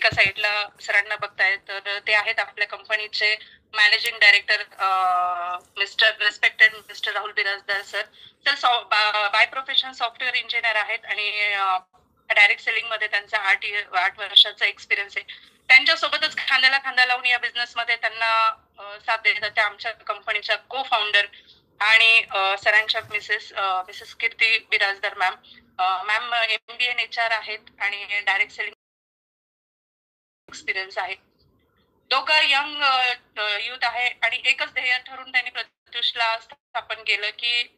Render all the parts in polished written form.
एका साईडला सरांना बघताय तर ते आहेत आपल्या कंपनीचे managing director mister respected mister Rahul Birajdar sir. तर बाय प्रोफेशन सॉफ्टवेअर इंजिनियर आहेत आणि डायरेक्ट सेलिंग मध्ये त्यांचा 8 वर्षाचा एक्सपिरियन्स आहे. त्यांच्यासोबतच खांद्याला खांदा लावून या बिझनेस मध्ये त्यांना साथ देतात त्या आमच्या कंपनीच्या को फाउंडर आणि सरांच्या Mrs Kirti Birajdar ma'am. Ma'am MBA in HR आहेत आणि डायरेक्ट सेलिंग एक्सपिरियन्स आहे. दोघं यंग युथ आहे आणि एकच ध्येय ठरून त्यांनी प्रत्युषला स्थापन केलं की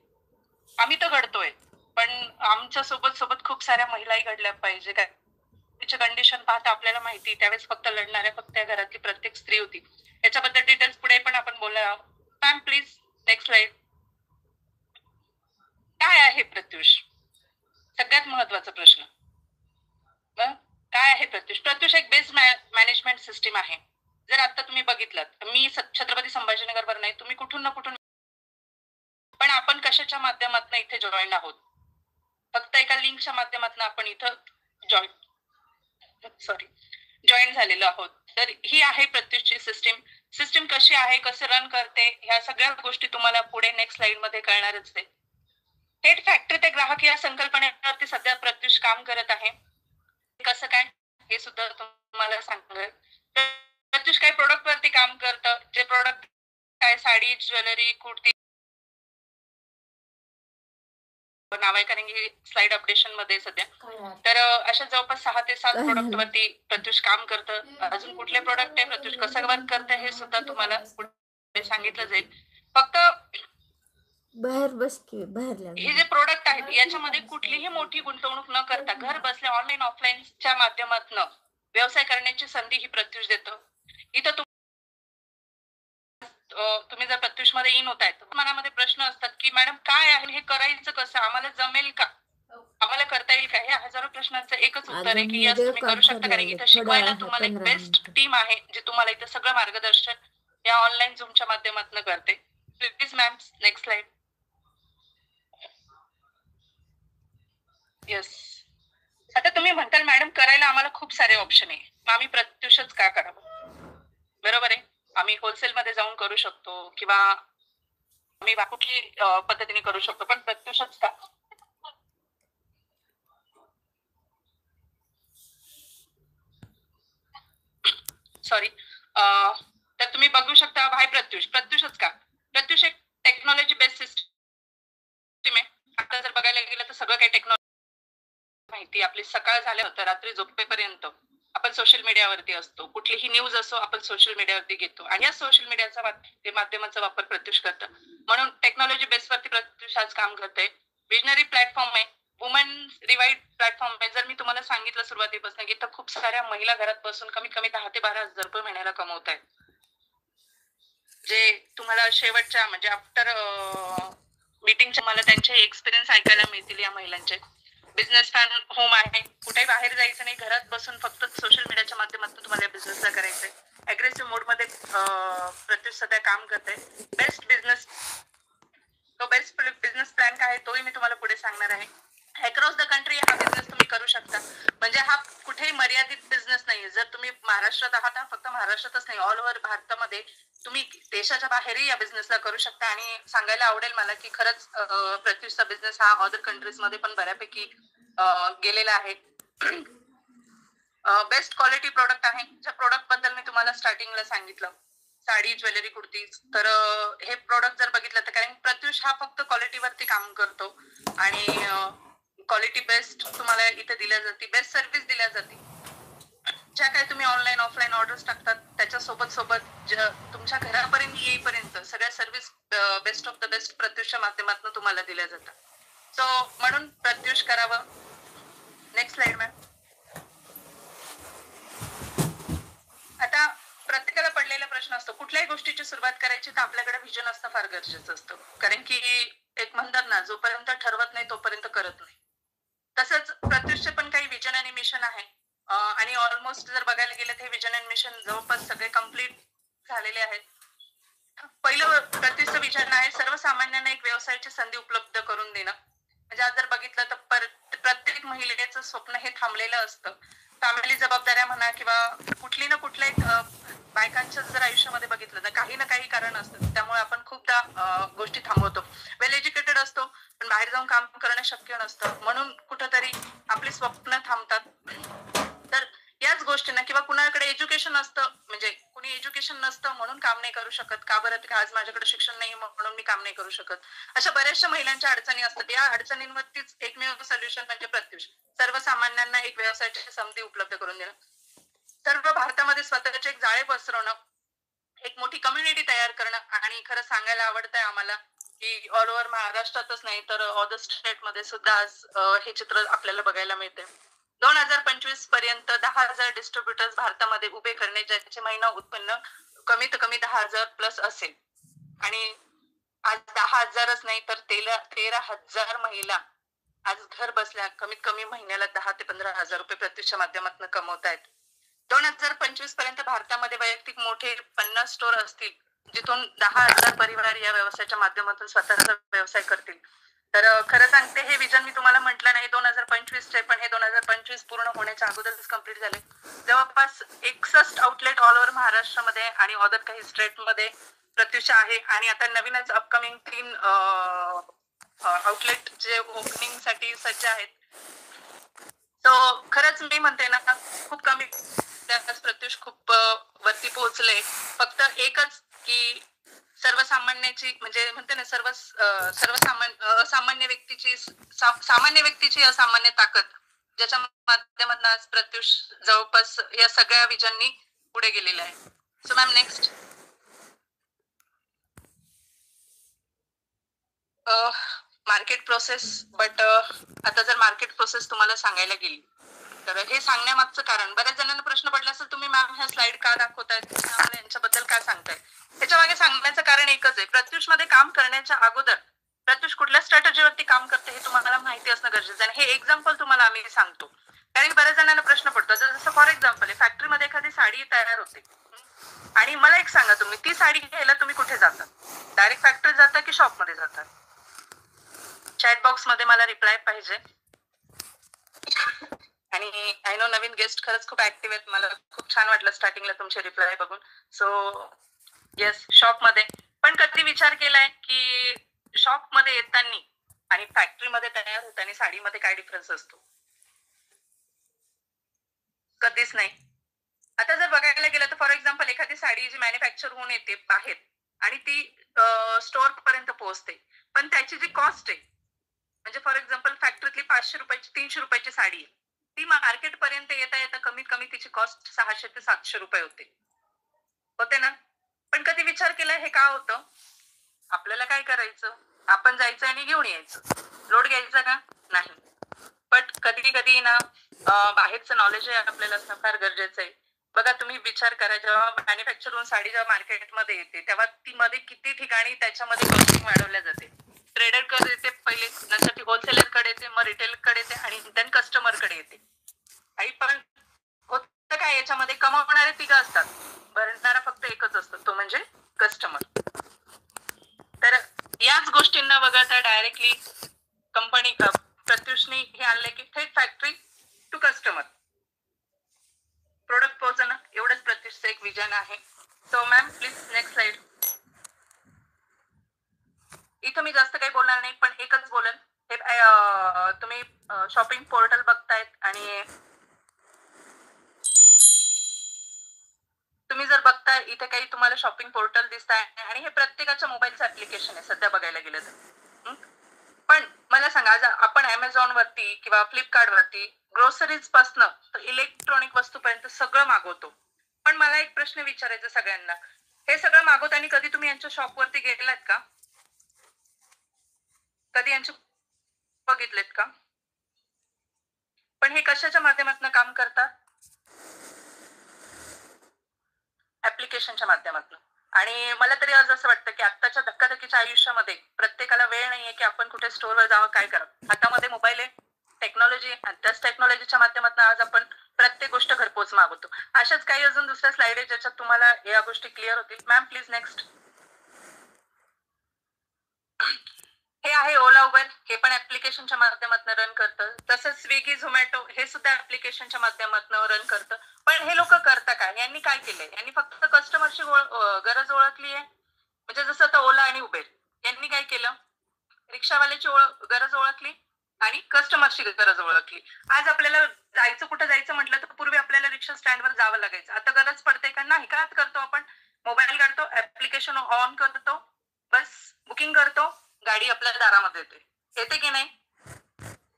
आम्ही तर घडतोय पण आमच्या सोबत खूप साऱ्या महिलाही घडल्या पाहिजे. काय तिची कंडिशन पाहता आपल्याला माहिती त्यावेळेस फक्त लढणाऱ्या फक्त घरातली प्रत्येक स्त्री होती. याच्याबद्दल डिटेल्स पुढे पण आपण बोलूया. Ma'am please next slide. काय आहे प्रत्युष? सगळ्यात महत्वाचा प्रश्न काय आहे प्रत्युष? प्रत्युष एक बेस्ट मॅनेजमेंट सिस्टीम आहे. जर आता तुम्ही बघितलं मी छत्रपती संभाजीनगरवर नाही, तुम्ही कुठून ना कुठून, पण आपण कशाच्या माध्यमातून इथे जॉईन आहोत? फक्त एका लिंकच्या माध्यमातून आपण इथं जॉईन झालेलो आहोत. तर ही आहे प्रत्युषची सिस्टीम कशी आहे, कसं रन करते, ह्या सगळ्या गोष्टी तुम्हाला पुढे नेक्स्ट स्लाइड मध्ये कळणारच आहे. थेट फॅक्टरी ते ग्राहक या संकल्पनेवरती सध्या प्रत्युष काम करत आहे. कसं काय हे सुद्धा तुम्हाला सांगेल. प्रत्युष काही प्रोडक्ट वरती काम करतं. जे प्रोडक्ट काय साडी, ज्वेलरी, कुर्ती नाव आहे कारण की स्लाइड अपडेशन मध्ये सध्या. तर अशा जवळपास 6 ते 7 प्रोडक्ट वरती प्रत्युष काम करतं. अजून कुठले प्रोडक्ट आहे, प्रत्युष कसं वर्क करतं हे सुद्धा तुम्हाला पुढे सांगितलं जाईल. फक्त हे जे प्रोडक्ट आहेत याच्यामध्ये कुठलीही मोठी गुंतवणूक न करता घर बसल्या ऑनलाईन ऑफलाईनच्या माध्यमातून व्यवसाय करण्याची संधी ही प्रत्युष देतो. इथं तुम्ही जर प्रत्युष मध्ये इन होताय तर मनामध्ये प्रश्न असतात की मॅडम काय आहे हे करायचं कसं, आम्हाला जमेल का, आम्हाला करता येईल का? हे हजारो प्रश्नांचं एकच उत्तर आहे की यस तुम्ही करू शकता कारण इथं शिकवायला तुम्हाला एक बेस्ट टीम आहे जे तुम्हाला इथं सगळं मार्गदर्शन या ऑनलाईन झूमच्या माध्यमातून करते. Please ma'am next slide. Yes. आता तुम्ही म्हणताल मॅडम करायला आम्हाला खूप सारे ऑप्शन आहे, मग आम्ही प्रत्युषच का करावं? बरोबर आहे. आम्ही होलसेल मध्ये जाऊन करू शकतो किंवा आम्ही कुठली पद्धतीने करू शकतो, पण प्रत्युषच का? सॉरी. तर तुम्ही बघू शकता भाई प्रत्युषच का? प्रत्युष एक टेक्नॉलॉजी बेस्ड सिस्टीम आहे. आता जर बघायला गेलं तर सगळं काही टेक्नॉलॉजी माहिती आपली सकाळ झाल्या होतं रात्री झोपेपर्यंत आपण सोशल मीडियावरती असतो. कुठलीही न्यूज असो आपण सोशल मीडियावरती घेतो आणि या सोशल मीडियाचा माध्यमाचा वापर प्रत्युष करतं. म्हणून टेक्नॉलॉजी बेस वरती प्रत्युष आज काम करते. विजनरी प्लॅटफॉर्म आहे, वुमन रिवाइड प्लॅटफॉर्म आहे. जर मी तुम्हाला सांगितलं सुरुवातीपासून की इथं खूप साऱ्या महिला घरात बसून कमीत कमी 10 ते 12 हजार रुपये महिन्याला कमवत आहेत, जे तुम्हाला शेवटच्या म्हणजे आफ्टर मीटिंगच्या मला त्यांचे एक्सपिरियन्स ऐकायला मिळतील. या महिलांचे बिझनेस फॅन होम आहे, कुठेही बाहेर जायचं नाही, घरात बसून फक्त सोशल मीडियाच्या माध्यमातून तुम्हाला या बिझनेसला करायचंय. अग्रेसिव्ह मोड मध्ये प्रत्युष सध्या काम करते. बेस्ट बिझनेस प्लॅन काय आहे तोही मी तुम्हाला पुढे सांगणार आहे. अक्रॉस द कंट्री हा बिझनेस तुम्ही करू शकता. म्हणजे हा कुठेही मर्यादित बिझनेस नाहीये. जर तुम्ही महाराष्ट्रात आहात, फक्त महाराष्ट्रातच नाही ऑल ओव्हर भारतामध्ये तुम्ही देशाच्या बाहेरही या बिझनेसला करू शकता. आणि सांगायला आवडेल मला की खरंच प्रत्युषचा बिझनेस हा अदर कंट्रीज मध्ये पण बऱ्यापैकी गेलेला आहे. बेस्ट क्वालिटी प्रोडक्ट आहे. ज्या प्रोडक्ट बद्दल मी तुम्हाला स्टार्टिंगला सांगितलं साडी, ज्वेलरी, कुर्ती, तर हे प्रोडक्ट जर बघितलं तर कारण प्रत्युष हा फक्त क्वालिटीवरती काम करतो आणि क्वालिटी बेस्ट तुम्हाला इथे दिल्या जाते, बेस्ट सर्व्हिस दिल्या जाते. ज्या काही तुम्ही ऑनलाईन ऑफलाईन ऑर्डर्स टाकतात त्याच्यासोबत तुमच्या घरापर्यंत येईपर्यंत सगळ्या service best of the best प्रत्युषच्या माध्यमातून तुम्हाला दिल्या जातात. सो म्हणून प्रत्युष करावं. Next slide ma'am. आता प्रत्येकाला पडलेला प्रश्न असतो कुठल्याही गोष्टीची सुरुवात करायची तर आपल्याकडे व्हिजन असणं फार गरजेचं असतं. कारण की एक म्हणतात ना जोपर्यंत ठरवत नाही तोपर्यंत करत नाही. तसंच प्रत्युषचे पण काही विजन आणि मिशन आहे आणि ऑलमोस्ट जर बघायला गेलं तर हे विजन अँड मिशन जवळपास सगळे कम्प्लीट झालेले आहेत. पहिलं प्रत्युषचं विजन आहे सर्वसामान्यांना एक व्यवसायाची संधी उपलब्ध करून देणं. म्हणजे आज जर बघितलं तर प्रत्येक महिलेचं स्वप्न हे थांबलेलं असतं फॅमिली जबाबदाऱ्या म्हणा किंवा कुठली ना कुठल्या एक बायकांच्या जर आयुष्यामध्ये बघितलं तर काही ना काही कारण असतं, त्यामुळे आपण खूपदा गोष्टी थांबवतो. वेल एज्युकेटेड असतो पण बाहेर जाऊन काम करणं शक्य नसतं, म्हणून कुठंतरी आपली स्वप्न थांबतात. तर याच गोष्टींना किंवा कुणाकडे एज्युकेशन असतं, म्हणजे कुणी एज्युकेशन नसतं म्हणून काम नाही करू शकत, का बरं की आज माझ्याकडे शिक्षण नाही म्हणून मी काम नाही करू शकत, अशा बऱ्याचशा महिलांच्या अडचणी असतात. या अडचणींवरतीच एकमेव सोल्युशन म्हणजे प्रत्युष, सर्वसामान्यांना एक व्यवसायाची संधी उपलब्ध करून देणं, सर्व भारतामध्ये स्वतःचे एक जाळे पसरवणं, एक मोठी कम्युनिटी तयार करणं. आणि खरं सांगायला आवडतंय आम्हाला की ऑल ओव्हर महाराष्ट्रातच नाही तर अदर स्टेट मध्ये सुद्धा आज हे चित्र आपल्याला बघायला मिळते. 2025 पर्यंत 10,000 डिस्ट्रीब्युटर्स भारतामध्ये उभे करणे, ज्याचे महिना उत्पन्न कमीत कमी 10,000 प्लस असेल. आणि आज 10,000च नाही तर 13,000 महिला आज घर बसल्या कमीत कमी महिन्याला 10 ते 15,000 रुपये प्रत्युषच्या माध्यमातून कमवतायत. 2025 पर्यंत भारतामध्ये वैयक्तिक मोठे 50 स्टोर असतील, जिथून 10,000 परिवार या व्यवसायाच्या माध्यमातून स्वतःचा व्यवसाय करतील. तर खरं सांगते हे विजन मी तुम्हाला म्हटलं नाही 2025 चे, पण हे 2025 पूर्ण होण्याच्या अगोदरच कम्प्लीट झाले. जवळपास 61 आउटलेट ऑल ओव्हर महाराष्ट्रामध्ये आणि अदर काही स्टेटमध्ये प्रत्युष आहे. आणि आता नवीनच अपकमिंग 3 आउटलेट जे ओपनिंग साठी सज्ज आहेत. तो खरंच मी म्हणते ना खूप कमी त्याच प्रत्युष खूप वरती पोहोचले. फक्त एकच की सर्वसामान्याची म्हणजे म्हणते ना असामान्य व्यक्तीची असामान्य ताकद, ज्याच्या माध्यमातून आज प्रत्युष जवळपास या सगळ्या विजननी पुढे गेलेला आहे. So ma'am next. Market process. But आता जर मार्केट प्रोसेस तुम्हाला सांगायला गेली तर हे सांगण्यामागचं कारण बऱ्याच जणांना प्रश्न पडला असेल, तुम्ही मॅम ह्या स्लाइड का दाखवतायत, यांच्याबद्दल काय सांगताय. त्याच्या मागे सांगण्याचं कारण एकच आहे, प्रत्युष मध्ये काम करण्याच्या अगोदर प्रत्युष कुठल्या स्ट्रॅटेजीवरती काम करते हे तुम्हाला माहिती असणं गरजेचं आहे. हे एक्झाम्पल तुम्हाला आम्ही सांगतो, कारण बऱ्याच जणांना प्रश्न पडतो. जसं फॉर एक्झाम्पल आहे, फॅक्टरीमध्ये एखादी साडी तयार होते आणि मला एक सांगा, तुम्ही ती साडी घ्यायला तुम्ही कुठे जाता? डायरेक्ट फॅक्टरीत जाता की शॉपमध्ये जाता? चॅट बॉक्स मध्ये मला रिप्लाय पाहिजे. आणि आय नो नवीन गेस्ट खरंच खूप ऍक्टिव्ह आहेत, मला खूप छान वाटलं स्टार्टिंगला तुमचे रिप्लाय बघून. सो येस, शॉप मध्ये. पण कधी विचार केलाय की शॉप मध्ये येताना आणि फॅक्टरी मध्ये तयार होताना साडीमध्ये काय डिफरन्स असतो? कधीच नाही. आता जर बघायला गेलं तर फॉर एक्झाम्पल एखादी साडी जी मॅन्युफॅक्चर होऊन येते बाहेर आणि ती स्टोअर पर्यंत पोहोचते, पण त्याची जी कॉस्ट आहे, म्हणजे फॉर एक्झाम्पल फॅक्टरीतली 500 रुपयाची 300 रुपयाची साडी आहे, ती मार्केट पर्यंत येता येता कमीत कमी तिची कॉस्ट 600 ते 700 रुपये होते ना. पण कधी विचार केला हे का होतं? आपल्याला काय करायचं, आपण जायचं आणि घेऊन यायचं, लोड घ्यायचा का नाही. बट कधी कधी ना बाहेरचं नॉलेज आपल्याला असणं फार गरजेचं आहे. बघा तुम्ही विचार करा, जेव्हा मॅन्युफॅक्चर होऊन साडी जेव्हा मार्केटमध्ये येते तेव्हा ती मध्ये किती ठिकाणी त्याच्यामध्ये कॉस्टिंग वाढवल्या जाते. ट्रेडर कडे येते पहिले, नंतर ती होलसेलर कडे येते, मग रिटेल कडे येते आणि देन कस्टमर कडे येते. आणि पण होतं काय, याच्यामध्ये कमावणारे 3 असतात, भरणारा फक्त एकच असतो, तो म्हणजे कस्टमर. तर याच गोष्टींना वगळता डायरेक्टली कंपनी प्रत्युषनी हे आणले की थेट फॅक्टरी टू कस्टमर प्रोडक्ट पोहोचणं, एवढंच प्रत्युषचं एक विजन आहे. So ma'am please next slide. इथं मी जास्त काही बोलणार नाही, पण एकच बोलेन, हे तुम्ही शॉपिंग पोर्टल बघतायत आणि तुम्ही जर बघताय इथे काही तुम्हाला शॉपिंग पोर्टल दिसत आहे आणि हे प्रत्येकाच्या मोबाईलचं ऍप्लिकेशन आहे सध्या बघायला गेलं तर. पण मला सांगा, आज आपण अमेझॉन वरती किंवा फ्लिपकार्ट वरती ग्रोसरीज पासनं तर इलेक्ट्रॉनिक वस्तूपर्यंत सगळं मागवतो. पण मला एक प्रश्न विचारायचा सगळ्यांना, हे सगळं मागवताना कधी तुम्ही यांच्या शॉप वरती गेलात का? कधी यांचे बघितलेत का? पण हे कशाच्या माध्यमातून काम करतात? ऍप्लिकेशनच्या माध्यमातून. आणि मला तरी आज असं वाटतं की आत्ताच्या धक्काधक्कीच्या आयुष्यामध्ये प्रत्येकाला वेळ नाहीये की आपण कुठे स्टोअरवर जावं, काय करावं. हातामध्ये मोबाईल आहे, टेक्नॉलॉजी, आणि त्याच टेक्नॉलॉजीच्या माध्यमातून आज आपण प्रत्येक गोष्ट घरपोच मागवतो. अशाच काही अजून दुसऱ्या स्लाइड आहे ज्याच्यात तुम्हाला या गोष्टी क्लिअर होतील. Ma'am please next. हे आहे ओला उबर, हे पण ऍप्लिकेशनच्या माध्यमातून रन करतं. तसंच स्विगी झोमॅटो हे सुद्धा ऍप्लिकेशनच्या माध्यमातून रन करतं. पण हे लोक करता काय? यांनी काय केलंय? यांनी फक्त कस्टमरची गरज ओळखली आहे. म्हणजे जसं आता ओला आणि उबेर यांनी काय केलं, रिक्षावाल्याची गरज ओळखली आणि कस्टमरची गरज ओळखली. आज आपल्याला जायचं, कुठं जायचं म्हटलं तर पूर्वी आपल्याला रिक्षा स्टँडवर जावं लागायचं. आता गरज पडते का? नाही. काय करतो आपण? मोबाईल काढतो, ऍप्लिकेशन ऑन करतो, बस बुकिंग करतो, गाडी आपल्या दारामध्ये येते की नाही?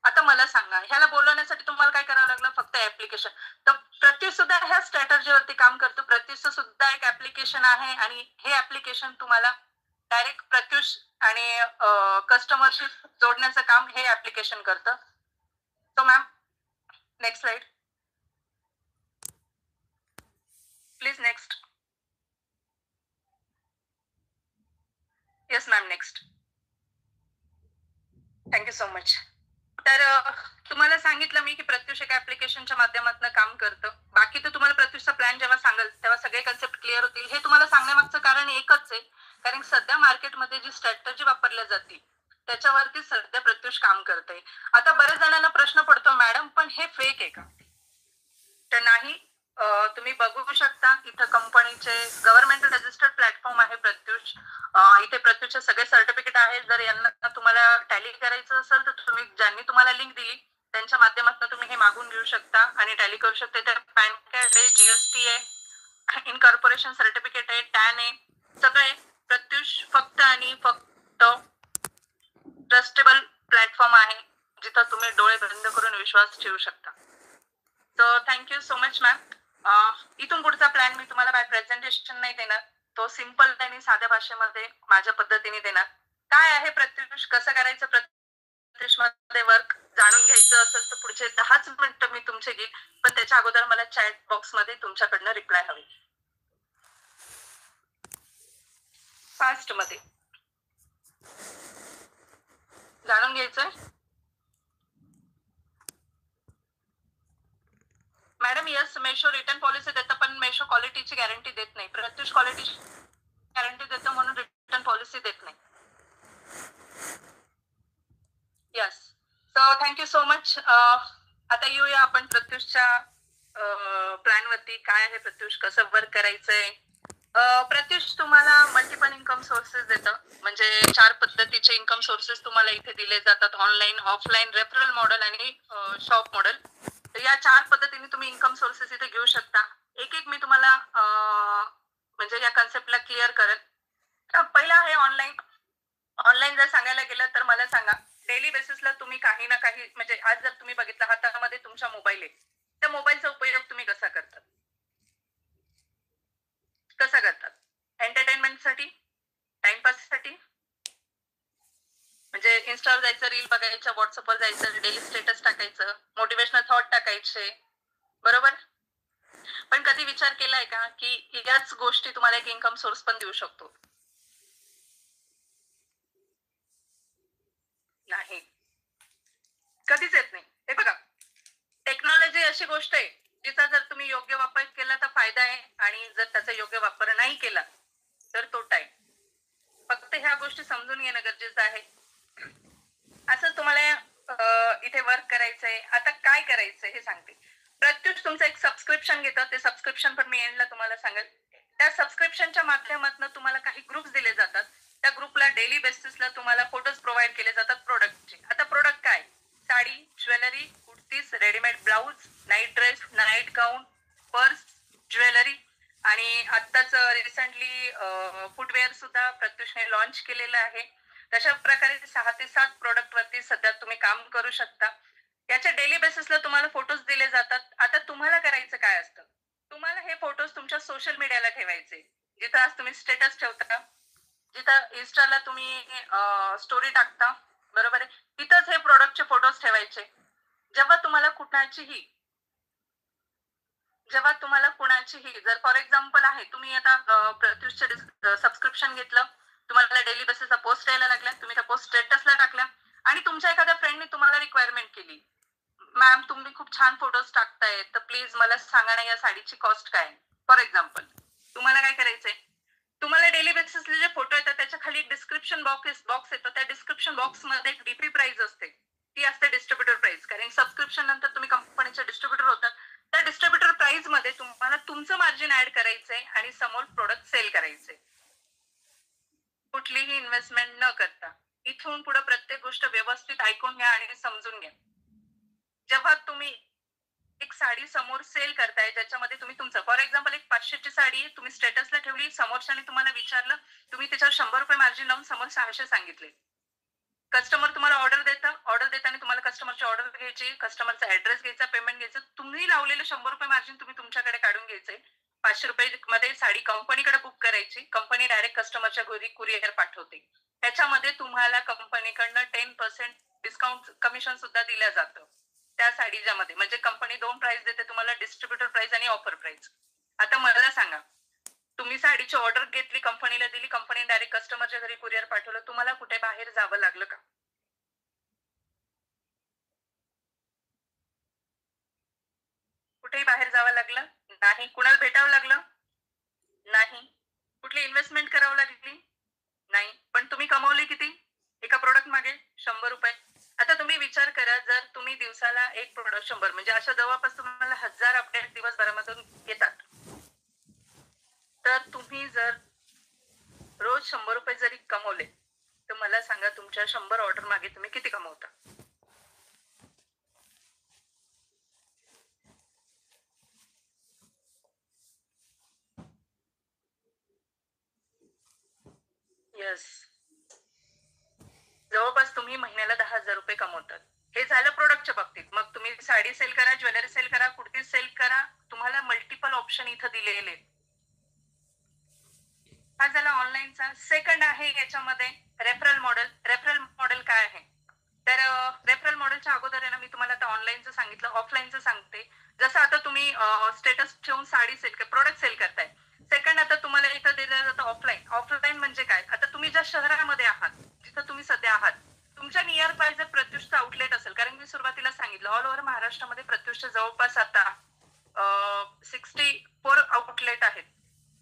आता मला सांगा, ह्याला बोलवण्यासाठी तुम्हाला काय करावं लागलं? फक्त ऍप्लिकेशन. तर प्रत्युष सुद्धा ह्या स्ट्रॅटर्जीवरती काम करतो. प्रत्युषचं सुद्धा एक ऍप्लिकेशन आहे आणि हे ऍप्लिकेशन तुम्हाला डायरेक्ट प्रत्युष आणि कस्टमरशी जोडण्याचं काम हे ऍप्लिकेशन करतं. तो ma'am next slide please. Next. Yes ma'am, next. Thank you so much. तर तुम्हाला सांगितलं मी की प्रत्युष एका ऍप्लिकेशनच्या माध्यमातून काम करतं. बाकी तर तुम्हाला प्रत्युषचा प्लॅन जेव्हा सांगेल तेव्हा सगळे कन्सेप्ट क्लिअर होतील. हे तुम्हाला सांगण्यामागचं कारण एकच आहे, कारण सध्या मार्केटमध्ये जी स्ट्रॅटर्जी वापरल्या जाते त्याच्यावरती सध्या प्रत्युष काम करतंय. आता बऱ्याच जणांना प्रश्न पडतो, मॅडम पण हे फेक आहे का? तर नाही. तुम्ही बघू शकता इथं कंपनीचे गव्हर्नमेंट रजिस्टर्ड प्लॅटफॉर्म आहे प्रत्युष. इथे प्रत्युषचे सगळे सर्टिफिकेट आहेत. जर यांना तुम्हाला टॅली करायचं असेल तर तुम्ही ज्यांनी तुम्हाला लिंक दिली त्यांच्या माध्यमातून तुम्ही हे मागून घेऊ शकता आणि टॅली करू शकता. तर पॅन कार्ड आहे, जीएसटी आहे, इनकॉर्पोरेशन सर्टिफिकेट आहे, टॅन आहे, सगळे. प्रत्युष फक्त आणि फक्त ट्रस्टेबल प्लॅटफॉर्म आहे जिथं तुम्ही डोळे बंद करून विश्वास ठेवू शकता. So thank you so much ma'am. इथून पुढचा प्लॅन मी तुम्हाला बाय प्रेझेंटेशन नाही देणार, तो सिंपल आणि साध्या भाषेमध्ये माझ्या पद्धतीने देणार. काय आहे प्रत्युष, कसं करायचं प्रत्युष मध्ये वर्क जाणून घ्यायचं असेल तर पुढचे 10 मिनिटं मी तुमचे घेईन, पण त्याच्या अगोदर मला चॅट बॉक्स मध्ये तुमच्याकडनं रिप्लाय हवी. फास्ट मध्ये जाणून घ्यायचंय. Madam yes, Meesho return policy देतं पण मेशो क्वालिटीची गॅरंटी देत नाही. प्रत्युष क्वालिटीची गॅरंटी देतं म्हणून रिटर्न पॉलिसी देत नाही. Yes. So thank you so much. आता येऊया आपण प्रत्युषच्या प्लॅन वरती. काय आहे प्रत्युष, कसं वर्क करायचंय? प्रत्युष तुम्हाला मल्टिपल इन्कम सोर्सेस देतं, म्हणजे 4 पद्धतीचे इन्कम सोर्सेस तुम्हाला इथे दिले जातात, ऑनलाईन, ऑफलाईन, रेफरल मॉडेल आणि शॉप मॉडेल. तर या 4 पद्धतीने तुम्ही इन्कम सोर्सेस इथे घेऊ शकता. एक एक मी तुम्हाला म्हणजे या कन्सेप्टला क्लिअर करेल. पहिला आहे ऑनलाईन. ऑनलाईन जर सांगायला गेलं तर मला सांगा, डेली बेसिसला तुम्ही काही ना काही, म्हणजे आज जर तुम्ही बघितलं हातामध्ये तुमचा मोबाईल आहे, त्या मोबाईलचा उपयोग तुम्ही कसा करतात? कसा करतात? एंटरटेनमेंटसाठी, टाइमपाससाठी, म्हणजे इन्स्टावर जायचं, रील बघायचं, व्हॉट्सअपवर जायचं, डेली स्टेटस टाकायचं, मोटिवेशनल थॉट टाकायचे, बरोबर? पण कधी विचार केलाय का की याच गोष्टी तुम्हाला एक इन्कम सोर्स पण देऊ शकतो? नाही, कधीच येत नाही. हे बघा, टेक्नॉलॉजी अशी गोष्ट आहे जिचा जर तुम्ही योग्य वापर केला तर फायदा आहे आणि जर त्याचा योग्य वापर नाही केला तर तोटा आहे. फक्त ह्या गोष्टी समजून घेणं गरजेचं आहे. असं तुम्हाला इथे वर्क करायचंय. आता काय करायचंय हे सांगते. प्रत्युष तुमचं एक सबस्क्रिप्शन घेतं, ते सबस्क्रिप्शन पण मी एंडला तुम्हाला सांगेल. त्या सबस्क्रिप्शनच्या माध्यमातून तुम्हाला काही ग्रुप्स दिले जातात. त्या ग्रुपला डेली बेसिसला तुम्हाला फोटोज प्रोव्हाइड केले जातात प्रोडक्टचे. आता प्रोडक्ट काय? Sari, jewellery, kurtis, readymade blouse, night dress, night gown, purse, jewellery आणि आत्ताच रिसेंटली फुटवेअर सुद्धा प्रत्युषने लॉन्च केलेलं आहे. तशा प्रकारे 6 ते 7 प्रोडक्ट वरती सध्या तुम्ही काम करू शकता. याच्या डेली बेसिसला तुम्हाला फोटोज दिले जातात. आता तुम्हाला करायचं काय असतं, तुम्हाला हे फोटोज तुमच्या सोशल मीडियाला ठेवायचे. जिथं आज तुम्ही स्टेटस ठेवता, जिथं इन्स्टाला तुम्ही स्टोरी टाकता, बरोबर आहे, तिथंच हे प्रोडक्टचे फोटोज ठेवायचे. जेव्हा तुम्हाला कुणाचीही जर फॉर एक्झाम्पल आहे, तुम्ही आता प्रत्युषचे सबस्क्रिप्शन घेतलं, तुम्हाला डेली बेसिसला पोस्ट यायला लागल्या, तुम्ही त्या पोस्ट स्टेटसला टाकल्या आणि तुमच्या एखाद्या फ्रेंडने तुम्हाला रिक्वायरमेंट केली, मॅम तुम्ही खूप छान फोटोज टाकताय, तर प्लीज मला सांगा ना या साडीची कॉस्ट काय? फॉर एक्झाम्पल तुम्हाला काय करायचंय, तुम्हाला डेली बेसिसले जे फोटो येतात त्याच्या खाली एक डिस्क्रिप्शन बॉक्स येतो. त्या डिस्क्रिप्शन बॉक्समध्ये एक डीपी प्राइस असते. ती असते डिस्ट्रीब्युटर प्राइस. कारण सबस्क्रिप्शन नंतर तुम्ही कंपनीचे डिस्ट्रीब्युटर होतात. त्या डिस्ट्रीब्युटर प्राइस मध्ये तुम्हाला तुमचं मार्जिन ऍड करायचंय आणि समोर प्रोडक्ट सेल करायचे. कुठलीही इन्व्हेस्टमेंट न करता. इथून पुढे प्रत्येक गोष्ट व्यवस्थित ऐकून घ्या आणि समजून घ्या. जेव्हा तुम्ही एक साडी समोर सेल करताय ज्याच्यामध्ये तुम्ही तुमचं फॉर एक्झाम्पल एक 500ची साडी तुम्ही स्टेटसला ठेवली, समोरच्याने तुम्हाला विचारलं, तुम्ही त्याच्यावर 100 रुपये मार्जिन लावून समोर 600 सांगितले. कस्टमर तुम्हाला ऑर्डर देताना तुम्हाला कस्टमरची ऑर्डर घ्यायची, कस्टमरचा ऍड्रेस घ्यायचा, पेमेंट घ्यायचं. तुम्ही लावलेलं 100 रुपये मार्जिन तुम्ही तुमच्याकडे काढून घ्यायचे. 500 रुपये मध्ये साडी कंपनीकडे बुक करायची. कंपनी डायरेक्ट कस्टमरच्या घरी कुरिअर पाठवते. त्याच्यामध्ये तुम्हाला कंपनीकडनं 10% डिस्काउंट कमिशन सुद्धा दिलं जातं त्या साडीच्या मध्ये. म्हणजे कंपनी 2 प्राइस देते तुम्हाला, डिस्ट्रीब्युटर प्राइस आणि ऑफर प्राइस. आता मला सांगा, तुम्ही साडीची ऑर्डर घेतली, कंपनीला दिली, कंपनी डायरेक्ट कस्टमरच्या घरी कुरिअर पाठवलं, तुम्हाला कुठे बाहेर जावं लागलं का? कुठेही बाहेर जावं लागलं नाही. कुणाला भेटावं लागलं नाही. कुठली इन्व्हेस्टमेंट करावं लागली नाही. पण तुम्ही कमवले किती एका प्रोडक्ट मागे? 100 रुपये. आता तुम्ही विचार करा, जर तुम्ही दिवसाला एक प्रोडक्ट 100 म्हणजे अशा जवळपास तुम्हाला 1000 अपडेट दिवसभरामधून येतात. तर तुम्ही जर रोज 100 रुपये जरी कमवले तर मला सांगा तुमच्या 100 ऑर्डर मागे तुम्ही किती कमवता? येस, जवळपास तुम्ही महिन्याला 10,000 रुपये कमवतात. हे झालं प्रोडक्टच्या बाबतीत. मग तुम्ही साडी सेल करा, ज्वेलरी सेल करा, कुर्ती सेल करा, तुम्हाला मल्टिपल ऑप्शन इथं दिलेले. हा झाला ऑनलाईनचा. सेकंड आहे याच्यामध्ये रेफरल मॉडेल. रेफरल मॉडेल काय आहे तर रेफरल मॉडेलच्या अगोदर आहे ना, मी तुम्हाला आता ऑनलाईनचं सांगितलं, ऑफलाईनचं सांगते. जसं आता तुम्ही स्टेटस ठेवून साडी सेल प्रोडक्ट सेल करताय. सेकंड आता तुम्हाला इथं दिलं जातं ऑफलाईन. ऑफलाईन म्हणजे काय, आता तुम्ही ज्या शहरामध्ये आहात, जिथं तुम्ही सध्या आहात, तुमच्या नियर बाय जर प्रत्युषचं आउटलेट असेल, कारण मी सुरुवातीला सांगितलं ऑल ओव्हर महाराष्ट्रामध्ये प्रत्युषच्या जवळपास आता 64 आउटलेट आहेत.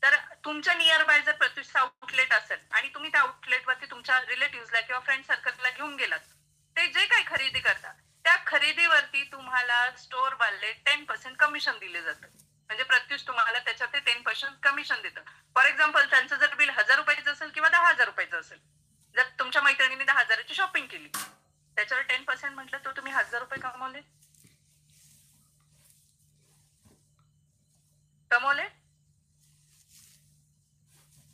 तर तुमच्या नियर बाय जर प्रत्युषचं आउटलेट असेल आणि तुम्ही त्या आउटलेटवरती तुमच्या रिलेटिव्हला किंवा फ्रेंड सर्कलला घेऊन गेलात, ते जे काही खरेदी करतात त्या खरेदीवरती तुम्हाला स्टोर वाले 10% कमिशन दिले जातं. म्हणजे प्रत्युष तुम्हाला त्याच्यात 10% कमिशन देतं. फॉर एक्झाम्पल त्यांचं जर बिल 1000 रुपयाचं असेल किंवा 10,000 रुपयाचं असेल, जर तुमच्या मैत्रिणीने 10,000ची शॉपिंग केली, त्याच्यावर 10% म्हटलं तर तुम्ही 1000 रुपये कमवले.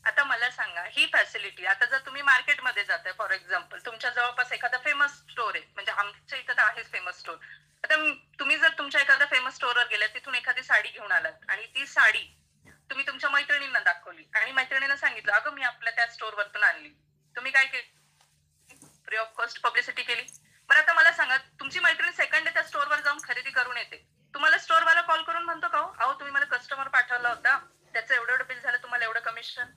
आता मला सांगा, ही फॅसिलिटी आता जर तुम्ही मार्केटमध्ये जाताय, फॉर एक्झाम्पल तुमच्या जवळपास एखादा फेमस स्टोर आहे, म्हणजे आमच्या इथं तर आहेच फेमस स्टोर. आता तुम्ही जर तुमच्या एखाद्या फेमस स्टोरवर गेल्या, तिथून एखादी साडी घेऊन आलात आणि ती साडी तुम्ही तुमच्या मैत्रिणींना दाखवली आणि मैत्रिणींना सांगितलं, अगं मी आपल्या त्या स्टोरवरतून आणली. तुम्ही काय केलं? फ्री ऑफ कॉस्ट पब्लिसिटी केली. बरं आता मला सांगा, तुमची मैत्रीण सेकंड डे त्या स्टोरवर जाऊन खरेदी करून येते, तुम्हाला स्टोरवाला कॉल करून म्हणतो का, अहो तुम्ही मला कस्टमर पाठवला होता, त्याचं एवढं बिल झालं, तुम्हाला एवढं कमिशन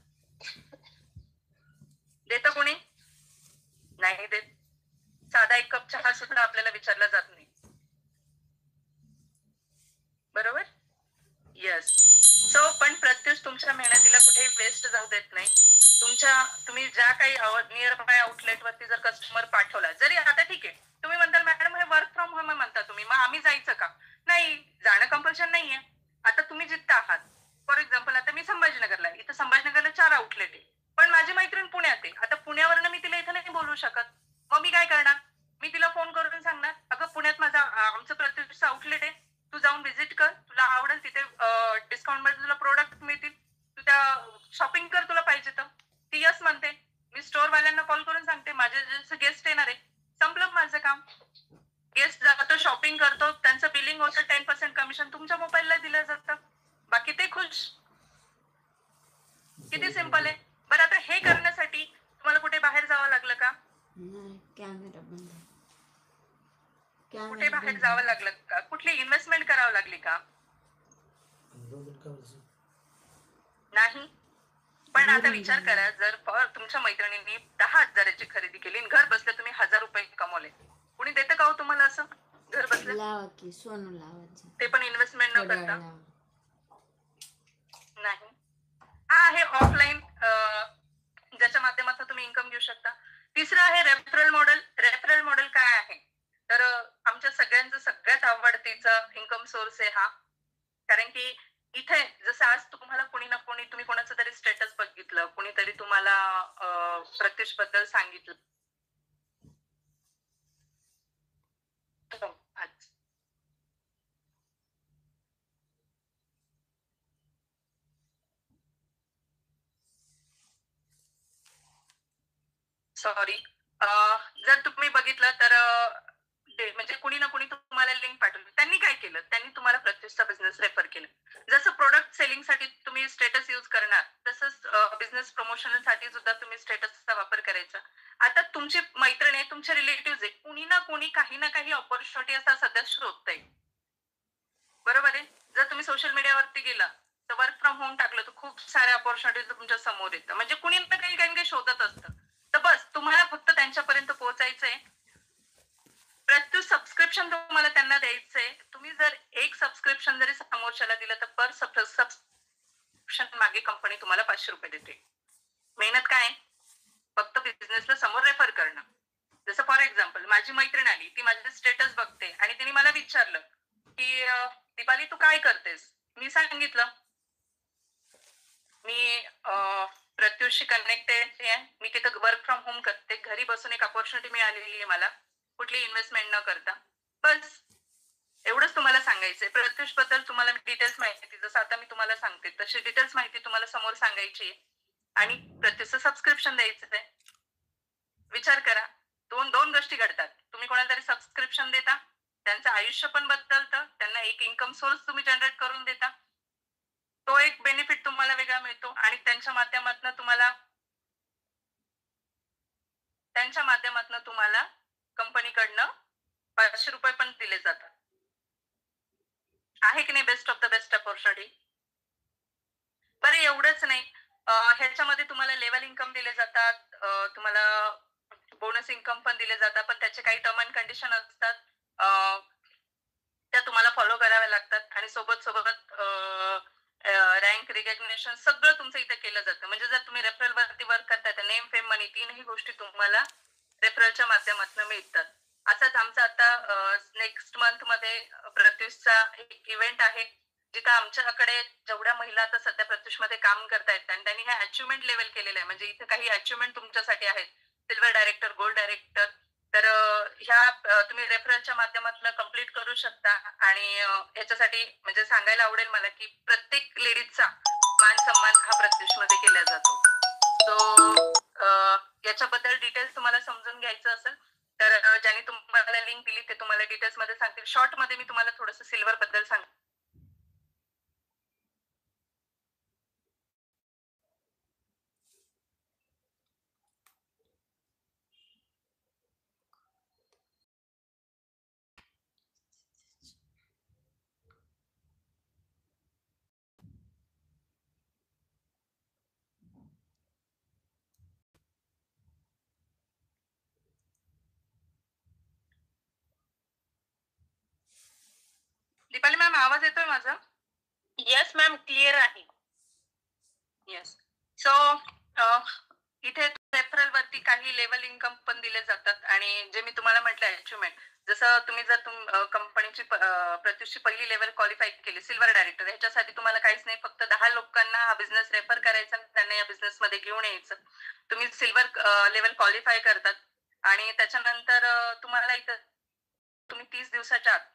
देतं कोणी? नाही देत. साधा एक कप चहा सुद्धा आपल्याला विचारला जात नाही. बरोबर? येस. सो पण प्रत्युष तुमच्या मेहनतीला कुठेही वेस्ट जाऊ देत नाही. तुम्ही ज्या काही नियर बाय आउटलेट वरती जर कस्टमर पाठवला, जरी आता ठीक आहे तुम्ही म्हणताल मॅडम हे वर्क फ्रॉम होम म्हणता तुम्ही, मग आम्ही जायचं का? नाही, जाणं कंपल्शन नाहीये. आता तुम्ही जिथं आहात, फॉर एक्झाम्पल आता मी संभाजीनगरला आहे, इथं संभाजीनगरला 4 आउटलेट आहे, पण माझी मैत्रीण पुण्यात आहे. आता पुण्यावरनं मी तिला इथं नाही बोलू शकत, मग मी काय करणार? मी तिला फोन करून सांगणार, अगं पुण्यात आमचं प्रत्युषचं आउटलेट आहे, तू जाऊन व्हिजिट कर, तुला आवडेल, तिथे डिस्काउंट मध्ये तुला प्रोडक्ट मिळतील, तू त्या शॉपिंग कर तुला पाहिजे तर. ती यस म्हणते. मी स्टोर वाल्यांना कॉल करून सांगते माझे जे गेस्ट येणार आहे, संपलं माझं काम. गेस्ट जातो, शॉपिंग करतो, त्यांचं बिलिंग होतं, 10% कमिशन तुमच्या मोबाईलला दिलं जातं, बाकी ते खुश. किती सिंपल आहे. बरं आता हे करण्यासाठी तुम्हाला कुठे बाहेर जावं लागलं का? कॅमेरा बंद. कुठे बाहेर जावं लागलं का? कुठली इन्व्हेस्टमेंट करावं लागली का? नाही. पण आता विचार करा, जर तुमच्या मैत्रिणींनी 10,000ची खरेदी केली आणि घर बसल्या तुम्ही 1000 रुपये कमवले, कुणी देतं का हो तुम्हाला असं घर बसल्या? लावा की सोनं लावायचं, ते पण इन्व्हेस्टमेंट न करता. नाही. हा आहे ऑफलाईन पद्धतीचा इन्कम सोर्स आहे हा. कारण की इथे जसं आज तुम्हाला कोणी ना कोणी तुम्ही कोणाचं तरी स्टेटस बघितलं, कोणीतरी तुम्हाला प्रत्युष बद्दल सांगितलं. सॉरी. जर तुम्ही बघितलं तर म्हणजे कुणी ना कुणी तुम्हाला लिंक पाठवली. त्यांनी काय केलं? त्यांनी तुम्हाला प्रत्युषचा बिझनेस रेफर केलं. जसं प्रोडक्ट सेलिंगसाठी तुम्ही स्टेटस यूज करणार, तसंच बिझनेस प्रमोशनसाठी सुद्धा तुम्ही स्टेटसचा वापर करायचा. आता तुमची मैत्रीण आहे, तुमचे रिलेटिव्ह आहे, कुणी ना कुणी काही ना काही अपॉर्च्युनिटी असा सध्या शोधतंय. बरोबर आहे. जर तुम्ही सोशल मीडियावरती गेला तर वर्क फ्रॉम होम टाकलं तर खूप साऱ्या अपॉर्च्युनिटीज तुमच्या समोर येतं. म्हणजे कुणी ना काही शोधत असतं. तर बस तुम्हाला फक्त त्यांच्यापर्यंत पोहोचायचंय. प्रत्युष सबस्क्रिप्शन तुम्हाला त्यांना द्यायचंय. तुम्ही जर एक सबस्क्रिप्शन जरी समोरच्याला दिलं तर पर सबस्क्रिप्शन मागे कंपनी तुम्हाला 500 रुपये देते. मेहनत काय? फक्त बिझनेसला समोर रेफर करणं. जसं फॉर एक्झाम्पल माझी मैत्रीण आली, ती माझे स्टेटस बघते आणि तिने मला विचारलं की दीपाली तू काय करतेस? मी सांगितलं मी प्रत्युषशी कनेक्टेड आहे. मी तिथं वर्क फ्रॉम होम करते. घरी बसून एक अपॉर्च्युनिटी मिळालेली आहे मला, कुठली इन्व्हेस्टमेंट न करता. बस एवढंच तुम्हाला सांगायचंय. प्रत्युष बद्दल तुम्हाला डिटेल्स माहिती, जसं आता मी तुम्हाला सांगते तशी डिटेल्स माहिती तुम्हाला समोर सांगायची आणि प्रत्युषचं सबस्क्रिप्शन द्यायचं आहे. विचार करा, दोन गोष्टी घडतात. तुम्ही कोणाला तरी सबस्क्रिप्शन देता, त्यांचं आयुष्य पण बदलतं, त्यांना एक इन्कम सोर्स तुम्ही जनरेट करून देता, तो एक बेनिफिट तुम्हाला वेगळा मिळतो आणि त्यांच्या माध्यमातून तुम्हाला कंपनीकडनं 500 रुपये पण दिले जातात. आहे की नाही best of the best opportunity? बरं एवढंच नाही, ह्याच्यामध्ये तुम्हाला लेवल इन्कम दिले जातात, तुम्हाला बोनस इन्कम पण दिले जातात, पण त्याचे काही टर्म अँड कंडिशन असतात, त्या तुम्हाला फॉलो कराव्या लागतात आणि सोबत रँक रिकग्नेशन सगळं तुमचं इथे केलं जातं. म्हणजे जर तुम्ही रेफरल वरती वर्क करताय तर नेम फेम मनी तीनही गोष्टी तुम्हाला रेफरलच्या माध्यमातून मिळतात. असाच आमचा आता नेक्स्ट मंथ मध्ये प्रत्युषचा एक इव्हेंट आहे, जिथं आमच्याकडे जेवढ्या महिला आता सध्या प्रत्युषमध्ये काम करतायत आणि त्यांनी हे अचिव्हमेंट लेवल केलेलं आहे. म्हणजे इथे काही अचिव्हमेंट तुमच्यासाठी आहेत, सिल्वर डायरेक्टर, गोल्ड डायरेक्टर. तर ह्या तुम्ही रेफरलच्या माध्यमातून कम्प्लीट करू शकता आणि याच्यासाठी म्हणजे सांगायला आवडेल मला की प्रत्येक लेडीजचा मान सन्मान हा प्रत्युषमध्ये केला जातो. सो याच्याबद्दल डिटेल्स तुम्हाला समजून घ्यायचं असेल तर ज्यांनी तुम्हाला लिंक दिली ते तुम्हाला डिटेल्स मध्ये सांगतील. शॉर्ट मध्ये मी तुम्हाला थोडंसं सिल्वर बद्दल सांगते. दीपाली मॅम आवाज येतोय माझा? येस मॅम, क्लिअर आहे. येस. सो इथे रेफरल वरती काही लेवल इन्कम पण दिले जातात आणि जे मी तुम्हाला म्हटलं अचिव्हमेंट, जसं तुम्ही जर कंपनीची प्रत्युषची पहिली लेवल क्वालिफाय केली सिल्वर डायरेक्टर, ह्याच्यासाठी तुम्हाला काहीच नाही, फक्त 10 लोकांना हा बिझनेस रेफर करायचा आणि त्यांना या बिझनेस मध्ये घेऊन यायचं. तुम्ही सिल्वर लेवल क्वालिफाय करतात आणि त्याच्यानंतर तुम्हाला इथं तुम्ही 30 दिवसाच्या आत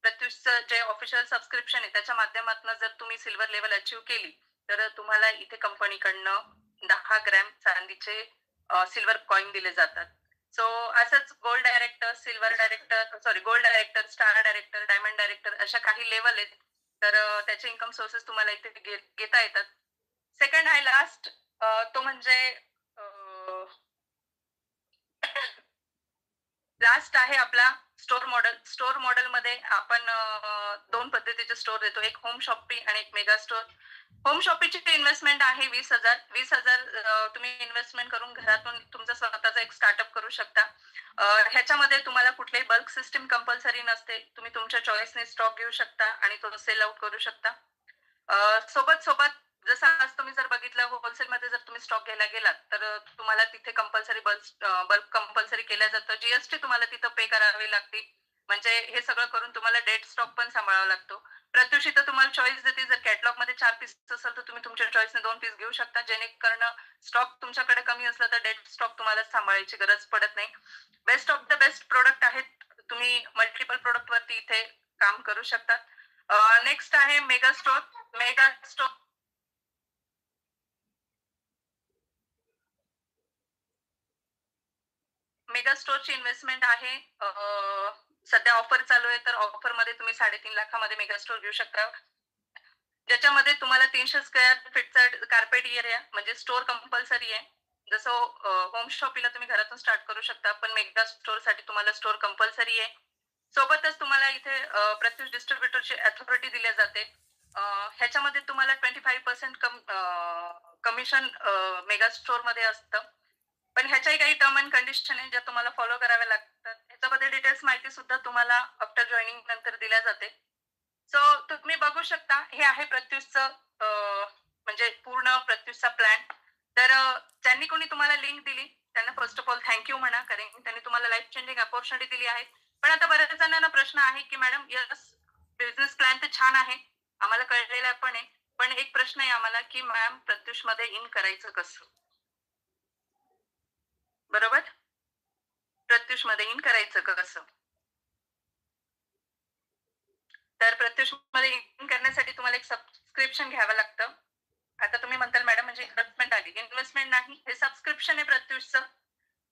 प्रत्युषचं जे ऑफिशियल सबस्क्रिप्शन आहे त्याच्या माध्यमातून जर तुम्ही सिल्वर लेवल अचीव्ह केली तर तुम्हाला इथे कंपनीकडनं 10 ग्रॅम चांदीचे सिल्वर कॉइन दिले जातात. सो असंच gold director, silver director, gold director, star director, diamond director अशा काही लेवल आहेत. तर त्याचे इन्कम सोर्सेस तुम्हाला इथे घेता येतात. सेकंड आहे लास्ट, तो म्हणजे लास्ट आहे आपला स्टोर मॉडेल. स्टोर मॉडेल मध्ये आपण 2 पद्धतीचे स्टोर देतो, एक होम शॉपी आणि एक मेगा स्टोर. होम शॉपीची इन्व्हेस्टमेंट आहे 20,000. 20,000 तुम्ही इन्व्हेस्टमेंट करून घरातून तुमचा स्वतःचा एक स्टार्टअप करू शकता. ह्याच्यामध्ये तुम्हाला कुठलीही बल्क सिस्टीम कंपल्सरी नसते. तुम्ही तुमच्या चॉईसने स्टॉक घेऊ शकता आणि तो सेल आउट करू शकता. सोबत जसं आज तुम्ही जर बघितलं होलसेलमध्ये जर तुम्ही स्टॉक घ्यायला गेलात तर तुम्हाला तिथे कंपल्सरी बल्क कंपल्सरी केलं जातं. जीएसटी तुम्हाला तिथं पे करावी लागते. म्हणजे हे सगळं करून तुम्हाला डेड स्टॉक पण सांभाळावा लागतो. प्रत्युष इथं तुम्हाला चॉईस देते, जर कॅटलॉग मध्ये 4 पीस असेल तर तुम्ही तुमच्या चॉईसने 2 पीस घेऊ शकता, जेणेकरून स्टॉक तुमच्याकडे कमी असला तर डेड स्टॉक तुम्हाला सांभाळायची गरज पडत नाही. Best of the best product आहेत, तुम्ही मल्टिपल प्रोडक्ट वरती इथे काम करू शकता. नेक्स्ट आहे mega store. Mega store mega स्टोअरची इन्व्हेस्टमेंट आहे. सध्या ऑफर चालू आहे, तर ऑफर मध्ये तुम्ही 3.5 लाखामध्ये मेगा स्टोअर घेऊ शकता, ज्याच्यामध्ये तुम्हाला 300 स्क्वेअर फीटचा कार्पेट एरिया म्हणजे स्टोअर कंपल्सरी आहे. जसं होम शॉपिंगला तुम्ही घरातून स्टार्ट करू शकता, पण मेगा स्टोअर साठी तुम्हाला स्टोअर कंपल्सरी आहे. सोबतच तुम्हाला इथे प्रत्युष डिस्ट्रीब्युटरची अथॉरिटी दिल्या जाते. ह्याच्यामध्ये तुम्हाला 25% कमिशन मेगा स्टोअर मध्ये असतं. पण ह्याच्याही काही टर्म अँड कंडिशन आहे ज्या तुम्हाला फॉलो कराव्या लागतात. ह्याच्यामध्ये डिटेल्स माहिती सुद्धा तुम्हाला आफ्टर जॉईनिंग नंतर दिल्या जाते. सो तुम्ही बघू शकता, हे आहे प्रत्युषचं म्हणजे पूर्ण प्रत्युषचा प्लॅन. तर ज्यांनी कोणी तुम्हाला लिंक दिली त्यांना फर्स्ट ऑफ ऑल थँक्यू म्हणा, कारण त्यांनी तुम्हाला लाईफ चेंजिंग अपॉर्च्युनिटी दिली आहे. पण आता बऱ्याच जणांना प्रश्न आहे की मॅडम यस, बिझनेस प्लॅन तर छान आहे, आम्हाला कळलेला पण आहे, पण एक प्रश्न आहे आम्हाला की मॅम प्रत्युष मध्ये इन करायचं कसं. बरोबर, प्रत्युष मध्ये इन करायचं कसं. तर प्रत्युष मध्ये इन करण्यासाठी तुम्हाला एक सबस्क्रिप्शन घ्यावं लागतं. आता तुम्ही म्हणताल मॅडम म्हणजे इन्व्हेस्टमेंट आली. इन्व्हेस्टमेंट नाही, हे सबस्क्रिप्शन आहे प्रत्युषचं,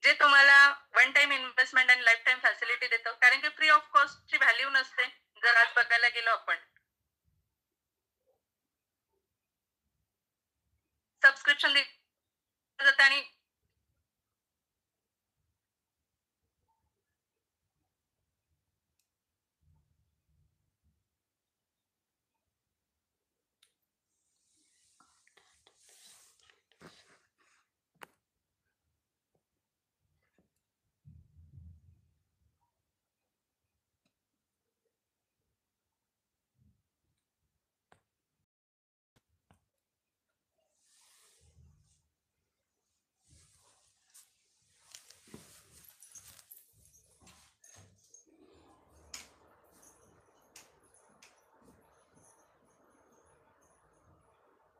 जे तुम्हाला वन टाइम इन्व्हेस्टमेंट आणि लाईफ टाइम फॅसिलिटी देतं. कारण की फ्री ऑफ कॉस्टची व्हॅल्यू नसते. जर आज बघायला गेलो आपण, सबस्क्रिप्शन दिलं जातं आणि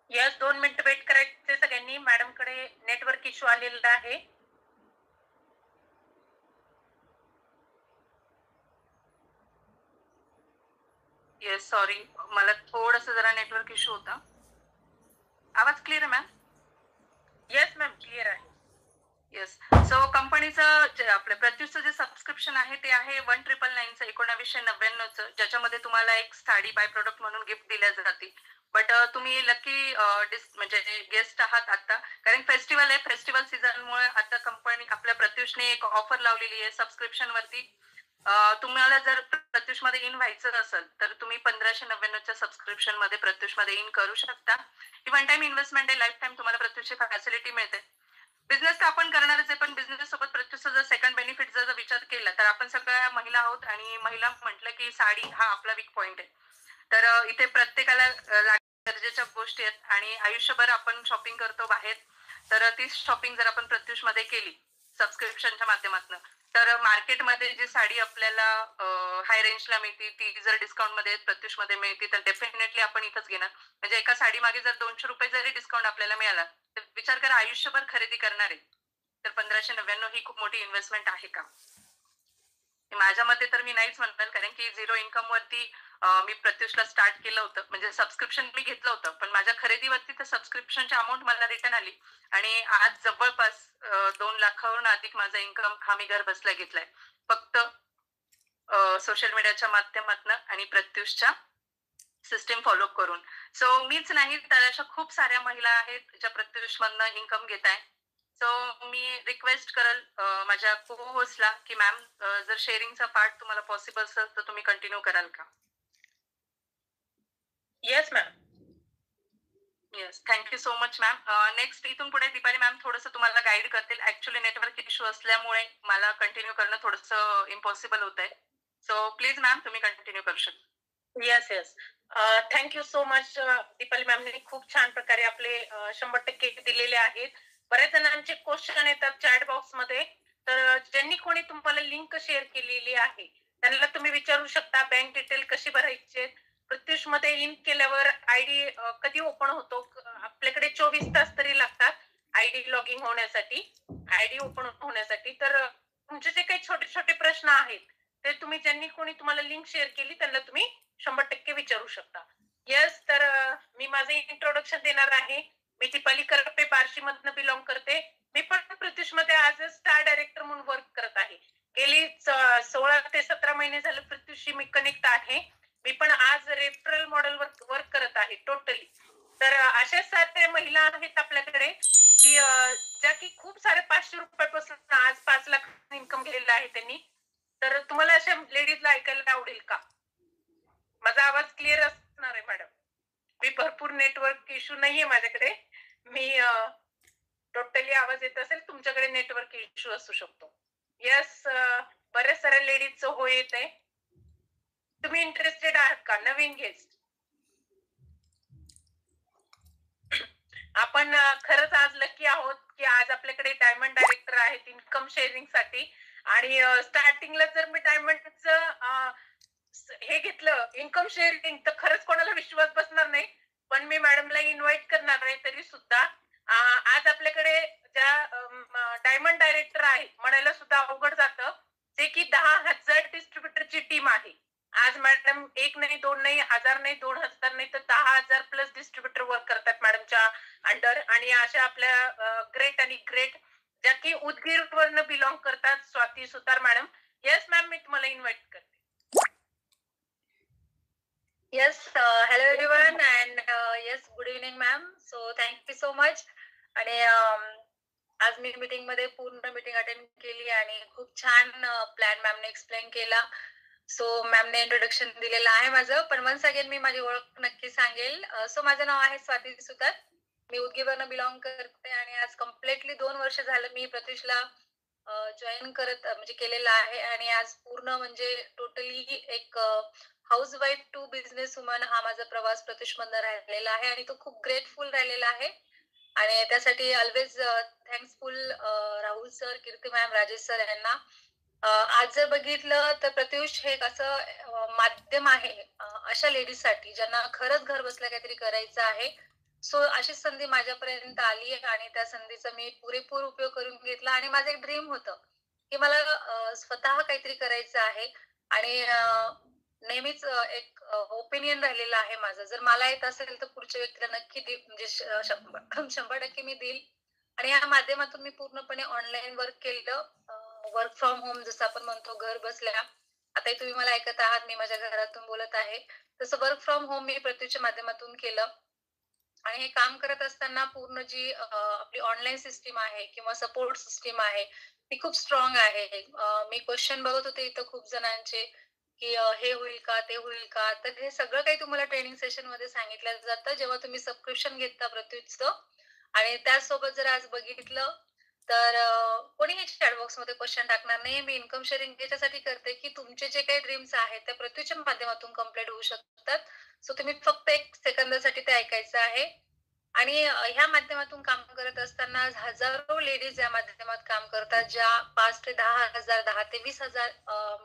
यस 2 मिनिट वेट करायचे सगळ्यांनी. मॅडम कडे नेटवर्क इश्यू आलेला आहे. येस सॉरी, मला थोडंसं जरा नेटवर्क इश्यू होता. आवाज क्लिअर आहे मॅम? येस मॅम, क्लिअर आहे. येस. सो कंपनीचं आपल्या प्रत्युषचं जे सबस्क्रिप्शन आहे ते आहे 1999चं, 1999चं, ज्याच्यामध्ये तुम्हाला एक साडी बाय प्रोडक्ट म्हणून गिफ्ट दिल्या जाते. बट तुम्ही लकी म्हणजे गेस्ट आहात आता, कारण फेस्टिवल आहे. फेस्टिवल सीझनमुळे आता कंपनी आपल्या प्रत्युषने एक ऑफर लावलेली आहे सबस्क्रिप्शन वरती. तुम्हाला जर प्रत्युष मध्ये इन व्हायचं असेल तर तुम्ही 1599च्या सबस्क्रिप्शन मध्ये प्रत्युष मध्ये इन करू शकता. ही वन टाइम इन्व्हेस्टमेंट आहे, लाईफ टाइम तुम्हाला प्रत्युषची फॅसिलिटी मिळते. बिझनेस तर आपण करणारच आहे, पण बिझनेस सोबत प्रत्युषचा जर सेकंड बेनिफिट जर विचार केला तर आपण सगळ्या महिला आहोत आणि महिला म्हटलं की साडी हा आपला वीक पॉइंट आहे. तर इथे प्रत्येकाला गरजेच्या गोष्टी आहेत आणि आयुष्यभर आपण शॉपिंग करतो बाहेर. तर तीच शॉपिंग जर आपण प्रत्युष मध्ये केली सबस्क्रिप्शनच्या माध्यमातून, तर मार्केटमध्ये जी साडी आपल्याला हाय रेंजला मिळते ती जर डिस्काउंट मध्ये प्रत्युष मध्ये मिळते तर डेफिनेटली आपण इथंच घेणार. म्हणजे एका साडी मागे जर 200 रुपये जरी डिस्काउंट आपल्याला मिळाला तर विचार करा, आयुष्यभर खरेदी करणार आहे तर 1599 ही खूप मोठी इन्व्हेस्टमेंट आहे का? माझ्या मते तर मी नाहीच म्हणणार, कारण की झिरो इन्कम वरती मी प्रत्युषला स्टार्ट केलं होतं, म्हणजे सबस्क्रिप्शन मी घेतलं होतं, पण माझ्या खरेदीवरती तर सबस्क्रिप्शनची अमाऊंट मला रिटर्न आली आणि आज जवळपास 2 लाखाहून अधिक माझा इन्कम हा मी घर बसल्या घेतलाय, फक्त सोशल मीडियाच्या माध्यमातून आणि प्रत्युषच्या सिस्टीम फॉलो करून. सो मीच नाही तर अशा खूप साऱ्या महिला आहेत ज्या प्रत्युष मधनं इन्कम घेत आहे. सो मी रिक्वेस्ट करेल माझ्या को होस्टला की मॅम जर शेअरिंगचा पार्ट तुम्हाला पॉसिबल असेल तर तुम्ही कंटिन्यू कराल का? Yes ma'am. Yes, thank you so much ma'am. Next इथून पुढे दीपाली मॅम थोडंसं तुम्हाला गाईड करतील. ऍक्च्युली नेटवर्क इश्यू असल्यामुळे मला कंटिन्यू करणं थोडंसं इम्पॉसिबल होत आहे. सो प्लीज मॅम तुम्ही कंटिन्यू करू शकता. Yes yes, thank you so much. Deepali मॅमने खूप छान प्रकारे आपले 100% दिलेले आहेत. बऱ्याच जणांचे क्वेश्चन येतात चॅट बॉक्स मध्ये, तर ज्यांनी कोणी तुम्हाला लिंक शेअर केलेली आहे त्यांना तुम्ही विचारू शकता बँक डिटेल कशी भरायची. प्रत्युष मध्ये इन केल्यावर आयडी कधी ओपन होतो. आपल्याकडे 24 तास तरी लागतात आयडी लॉगिंग होण्यासाठी, आयडी ओपन होण्यासाठी. तर तुमचे जे काही छोटे छोटे प्रश्न आहेत ते तुम्ही ज्यांनी कोणी तुम्हाला लिंक शेअर केली त्यांना तुम्ही 100% विचारू शकता. यस, तर मी माझं इंट्रोडक्शन देणार आहे. मी दीपाली करपे बार्शी मधनं बिलॉंग करते. मी पण प्रत्युष मध्ये आज स्टार डायरेक्टर म्हणून वर्क करत आहे. गेली 16 ते 17 महिने झाले प्रत्युषशी मी कनेक्ट आहे. मी पण आज रेफरल मॉडेलवर वर्क करत आहे टोटली. तर अशा साऱ्या महिला आहेत आपल्याकडे की ज्या की खूप सारे 500 रुपयापासून आज 5 लाख इन्कम केलेलं आहे त्यांनी. तर तुम्हाला अशा लेडीजला ऐकायला आवडेल का? माझा आवाज क्लिअर असणार आहे मॅडम? मी भरपूर नेटवर्क इश्यू नाहीये माझ्याकडे. मी टोटली आवाज येत असेल, तुमच्याकडे नेटवर्क इश्यू असू शकतो. यस, बऱ्याच साऱ्या लेडीजचं हो येत आहे. तुम्ही इंटरेस्टेड आहात का? नवीन गेस्ट आपण खरंच आज लकी आहोत की आज आपल्याकडे डायमंड डायरेक्टर आहेत इन्कम शेअरिंग साठी. आणि स्टार्टिंगला जर मी डायमंडचं हे घेतलं इन्कम शेअरिंग तर खरंच कोणाला विश्वास बसणार नाही. पण मी मॅडमला इन्व्हाइट करणार आहे. तरी सुद्धा आज आपल्याकडे ज्या डायमंड डायरेक्टर आहे म्हणायला सुद्धा अवघड जातं, जे की 10,000 डिस्ट्रीब्युटरची टीम आहे. आज मॅडम 1 नाही 2 नाही 1000 नाही 2000 नाही तर 10,000 प्लस डिस्ट्रीब्युटर वर्क करतात मॅडमच्या अंडर. आणि अशा आपल्या ग्रेट आणि ग्रेट ज्या की उदगीर वरनं बिलॉंग करतात, स्वाती सुतार मॅडम. येस मॅम, मी तुम्हाला इन्व्हाइट करते. Yes, hello everyone and yes, good evening ma'am. So thank you so much. आणि आज मी मीटिंग मध्ये पूर्ण मीटिंग अटेंड केली आणि खूप छान प्लॅन मॅमने एक्सप्लेन केला. सो मॅमने इंट्रोडक्शन दिलेलं आहे माझं, पण वन्स अगेन मी माझी ओळख नक्की सांगेल. सो माझं नाव आहे स्वाती सुतार. मी उदगीरवरनं बिलॉंग करते आणि आज कम्प्लिटली 2 वर्ष झालं मी प्रत्युषला जॉईन करत म्हणजे केलेलं आहे. आणि आज पूर्ण म्हणजे टोटली एक हाऊसवाईफ टू बिझनेस वुमन हा माझा प्रवास प्रत्युष मधनं राहिलेला आहे आणि तो खूप ग्रेटफुल राहिलेला आहे. आणि त्यासाठी ऑलवेज थँक्सफुल राहुल सर, कीर्ती मॅम, राजेश सर यांना. आज जर बघितलं तर प्रत्युष हे एक असं माध्यम आहे अशा लेडीजसाठी ज्यांना खरंच घर बसल्या काहीतरी करायचं आहे. सो अशी संधी माझ्यापर्यंत आली आणि त्या संधीचा मी पुरेपूर उपयोग करून घेतला. आणि माझं एक ड्रीम होतं की मला स्वतः काहीतरी करायचं आहे. आणि नेहमीच एक ओपिनियन राहिलेलं आहे माझं, जर मला येत असेल तर पुढच्या व्यक्तीला नक्की म्हणजे 100% मी देईल. आणि या माध्यमातून मी पूर्णपणे ऑनलाईन वर्क केलं. वर्क फ्रॉम होम जसं आपण म्हणतो, घर बसल्या. आता तुम्ही मला ऐकत आहात, मी माझ्या घरातून बोलत आहे. तसं वर्क फ्रॉम होम मी प्रत्युषच्या माध्यमातून केलं. आणि हे काम करत असताना पूर्ण जी आपली ऑनलाईन सिस्टीम आहे किंवा सपोर्ट सिस्टीम आहे ती खूप स्ट्रॉंग आहे. मी क्वेश्चन बघत होते इथं खूप जणांचे की हे होईल का, ते होईल का. तर हे सगळं काही तुम्हाला ट्रेनिंग सेशन मध्ये सांगितलं जातं जेव्हा तुम्ही सबस्क्रिप्शन घेता प्रत्युषचं. आणि त्याचसोबत जर आज बघितलं तर कोणीही चॅट बॉक्स मध्ये क्वेश्चन टाकणार नाही. मी इन्कम शेअरिंग याच्यासाठी करते की तुमचे जे काही ड्रीम्स आहेत त्या प्रत्युषच्या माध्यमातून कम्प्लीट होऊ शकतात. सो तुम्ही फक्त 1 सेकंदासाठी ते ऐकायचं आहे. आणि ह्या माध्यमातून काम करत असताना हजारो लेडीज या माध्यमात काम करतात, ज्या 5 ते 10,000 10 ते 20,000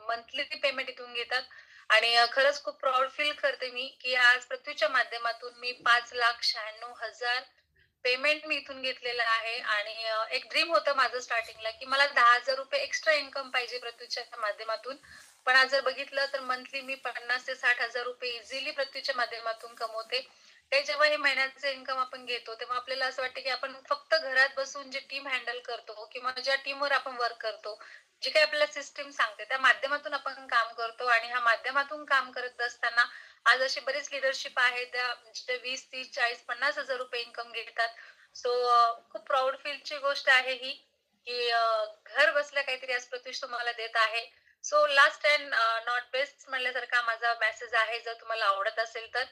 मंथली पेमेंट इथून घेतात. आणि खरंच खूप प्राऊड फील करते मी की आज प्रत्युषच्या माध्यमातून मी 5,96,000 पेमेंट मी इथून घेतलेलं आहे. आणि एक ड्रीम होतं माझं स्टार्टिंगला की मला 10,000 रुपये एक्स्ट्रा इन्कम पाहिजे प्रत्युषच्या माध्यमातून. पण आज जर बघितलं तर मंथली मी 50,000 ते 60,000 रुपये इझिली प्रत्युषच्या माध्यमातून कमवते. ते जेव्हा हे महिन्याचं इन्कम आपण घेतो तेव्हा आपल्याला असं वाटतं की आपण फक्त घरात बसून जे टीम हँडल करतो किंवा ज्या टीमवर आपण वर्क करतो, जी काही आपल्याला सिस्टीम सांगते त्या माध्यमातून आपण काम करतो. आणि ह्या माध्यमातून काम करत असताना आज अशी बरीच लिडरशिप आहे त्या 20, 30, 40, 50,000 रुपये इन्कम घेतात. सो खूप प्राऊड फीलची गोष्ट आहे ही की घर बसल्या काहीतरी आज प्रत्युष तुम्हाला देत आहे. So last and not best म्हणल्यासारखा माझा मेसेज आहे. जर तुम्हाला आवडत असेल तर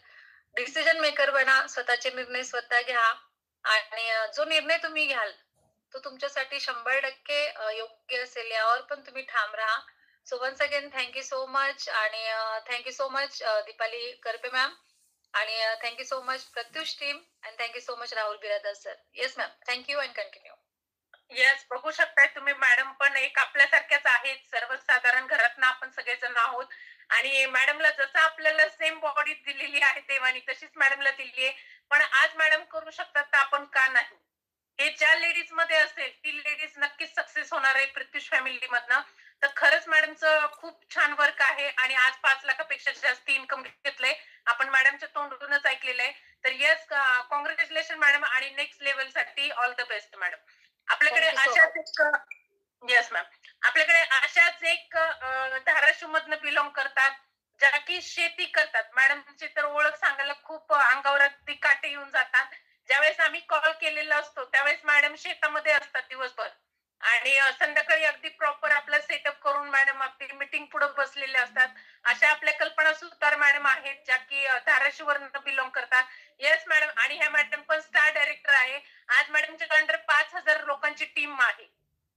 डिसिजन मेकर बना, स्वतःचे निर्णय स्वतः घ्या. आणि जो निर्णय तुम्ही घ्याल तो तुमच्यासाठी 100% योग्य असेल यावर पण तुम्ही ठाम राहा. So once again thank you so much. आणि thank you so much Deepali Karpe ma'am. आणि thank you so much Pratyush team. And thank you so much Rahul Biradar sir. Yes ma'am, thank you and continue. Yes, बघू शकताय तुम्ही मॅडम पण एक आपल्यासारख्याच आहेत, सर्वसाधारण घरातनं आपण सगळेजण आहोत आणि मॅडमला जसं आपल्याला सेम बॉडी दिलेली आहे देवानी तशीच मॅडमला दिली आहे. पण आज मॅडम करू शकतात तर आपण का नाही? हे ज्या लेडीज मध्ये असेल ती लेडीज नक्कीच सक्सेस होणार आहे प्रत्युष फॅमिली मधनं. तर खरंच मॅडमचं खूप छान वर्क आहे आणि आज 5 लाखापेक्षा जास्त इन्कम घेतलंय. आपण मॅडमच्या तोंडूनच ऐकलेलं आहे. तर येस, कॉंग्रॅच्युलेशन मॅडम आणि नेक्स्ट लेवल साठी ऑल द बेस्ट मॅडम. आपल्याकडे Thank you so अशाच एक येस मॅम, आपल्याकडे अशाच एक धाराशिव मधनं बिलॉंग करतात ज्या की शेती करतात. मॅडमची तर ओळख सांगायला खूप अंगावर अगदी काटे येऊन जातात. ज्यावेळेस आम्ही कॉल केलेला असतो त्यावेळेस मॅडम शेतामध्ये असतात दिवसभर आणि संध्याकाळी अगदी प्रॉपर आपला सेटअप करून मॅडम आपली मीटिंग पुढे बसलेले असतात. अशा आपल्या कल्पना सुतार मॅडम आहेत ज्या की धाराशिववरून बिलॉंग करतात. येस मॅडम, आणि ह्या मॅडम पण स्टार डायरेक्टर आहे. आज मॅडमच्या अंडर 5,000 लोकांची टीम आहे.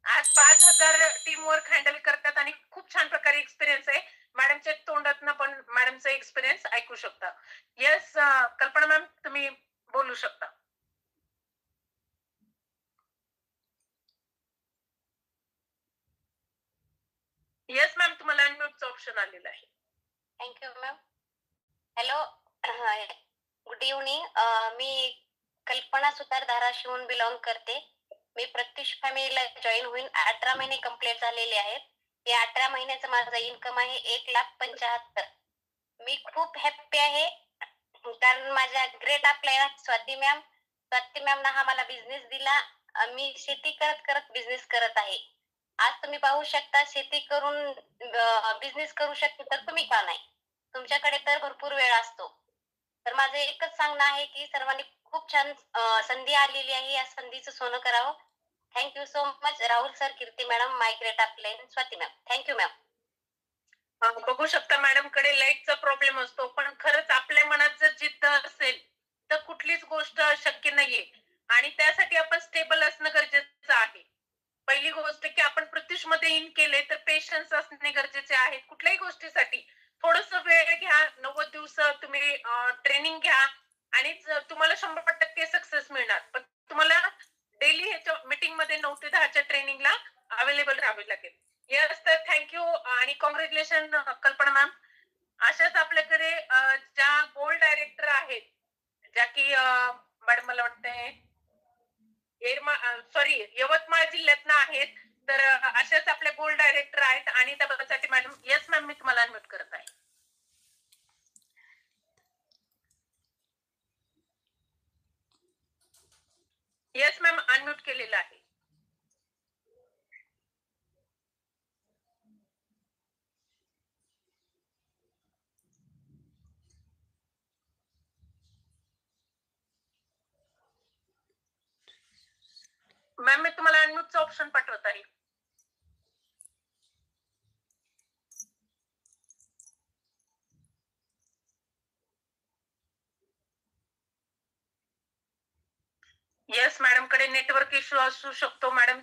आज 5,000 टीम वर्क हँडल करतात आणि खूप छान प्रकारे एक्सपिरियन्स आहे. मॅडमच्या तोंडातनं पण मॅडमचा एक्सपिरियन्स ऐकू शकता. येस कल्पना मॅम, तुम्ही बोलू शकता. येस मॅम, तुम्हाला अनम्यूटचं ऑप्शन आलेलं आहे. Thank you ma'am. Hello, good evening. मी कल्पना सुतार धाराशिवून बिलॉंग करते. मी प्रत्युष फॅमिलीला जॉईन होऊन 18 महिने कंप्लीट झालेले आहेत. या 18 महिन्याचं माझं इन्कम आहे 1,75,000. मी खूप हॅप्पी आहे कारण माझ्या ग्रेट आपल्या स्वाती मॅमनं हा मला बिझनेस दिला. मी शेती करत करत बिझनेस करत आहे. आज तुम्ही पाहू शकता शेती करून बिझनेस करू शकते तर तुम्ही का नाही? तुमच्याकडे तर भरपूर वेळ असतो. तर माझं एकच सांगणं आहे की सर्वांनी खूप छान संधी आलेली आहे. या संधीचं सोनं करावं. Thank you so much Rahul sir, Kirti madam, my great upline, Swati ma'am. Thank you ma'am. बघू शकता मॅडम कडे लाईटचा प्रॉब्लेम असतो पण खरंच आपल्या मनात जर जिद्द असेल तर कुठलीच गोष्ट अशक्य नाहीये आणि त्यासाठी आपण स्टेबल असणं गरजेचं आहे. पहिली गोष्ट की आपण प्रत्युष मध्ये इन केले तर पेशन्स असणे गरजेचे आहे. कुठल्याही गोष्टीसाठी थोडस वेळ घ्या, 90 दिवस तुम्ही ट्रेनिंग घ्या आणि तुम्हाला 100% सक्सेस मिळणार. पण तुम्हाला डेली ह्याच्या मीटिंग मध्ये 9 ते 10च्या ट्रेनिंगला अवेलेबल राहावे लागेल. येस, तर थँक्यू आणि कॉंग्रॅच्युलेशन कल्पना मॅम. अशाच आपल्याकडे ज्या गोल्ड डायरेक्टर आहेत ज्या की मॅडम मला वाटतंय यवतमाळ जिल्ह्यातनं आहेत. तर अशाच आपल्या गोल्ड डायरेक्टर आहेत आणि त्यासाठी मॅडम. येस मॅम, मी तुम्हाला अनम्यूट करत आहे. येस मॅम, अनम्यूट केलेलं आहे. मॅम, मी तुम्हाला अनम्यूटचं ऑप्शन पाठवत आहे. येस, मॅडम कडे नेटवर्क इश्यू असू शकतो. मॅडम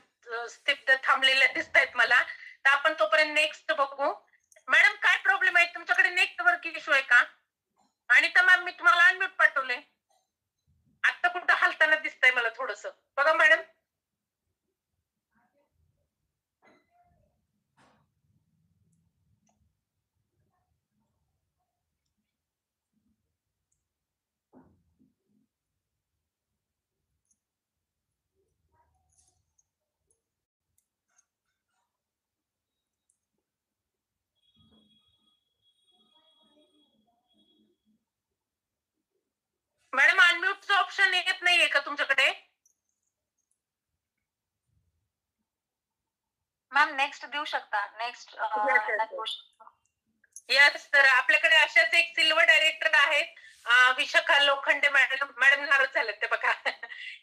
स्थिप्त थांबलेल्या दिसत आहेत मला. तर आपण तोपर्यंत नेक्स्ट बघू. मॅडम, काय प्रॉब्लेम आहे तुमच्याकडे? नेटवर्क इश्यू आहे का? आणि तर मॅम, मी तुम्हाला अनम्यूट पाठवले. आता कुठं हलताना दिसतंय मला थोडस बघा मॅडम. मॅडम, अनम्यूटचं ऑप्शन येत नाहीये का तुमच्याकडे? मॅम नेक्स्ट देऊ शकता. नेक्स्ट येस, तर आपल्याकडे अशाच एक सिल्वर डायरेक्टर आहेत विशाखा लोखंडे मॅडम. मॅडम नाराज झालेत ते बघा.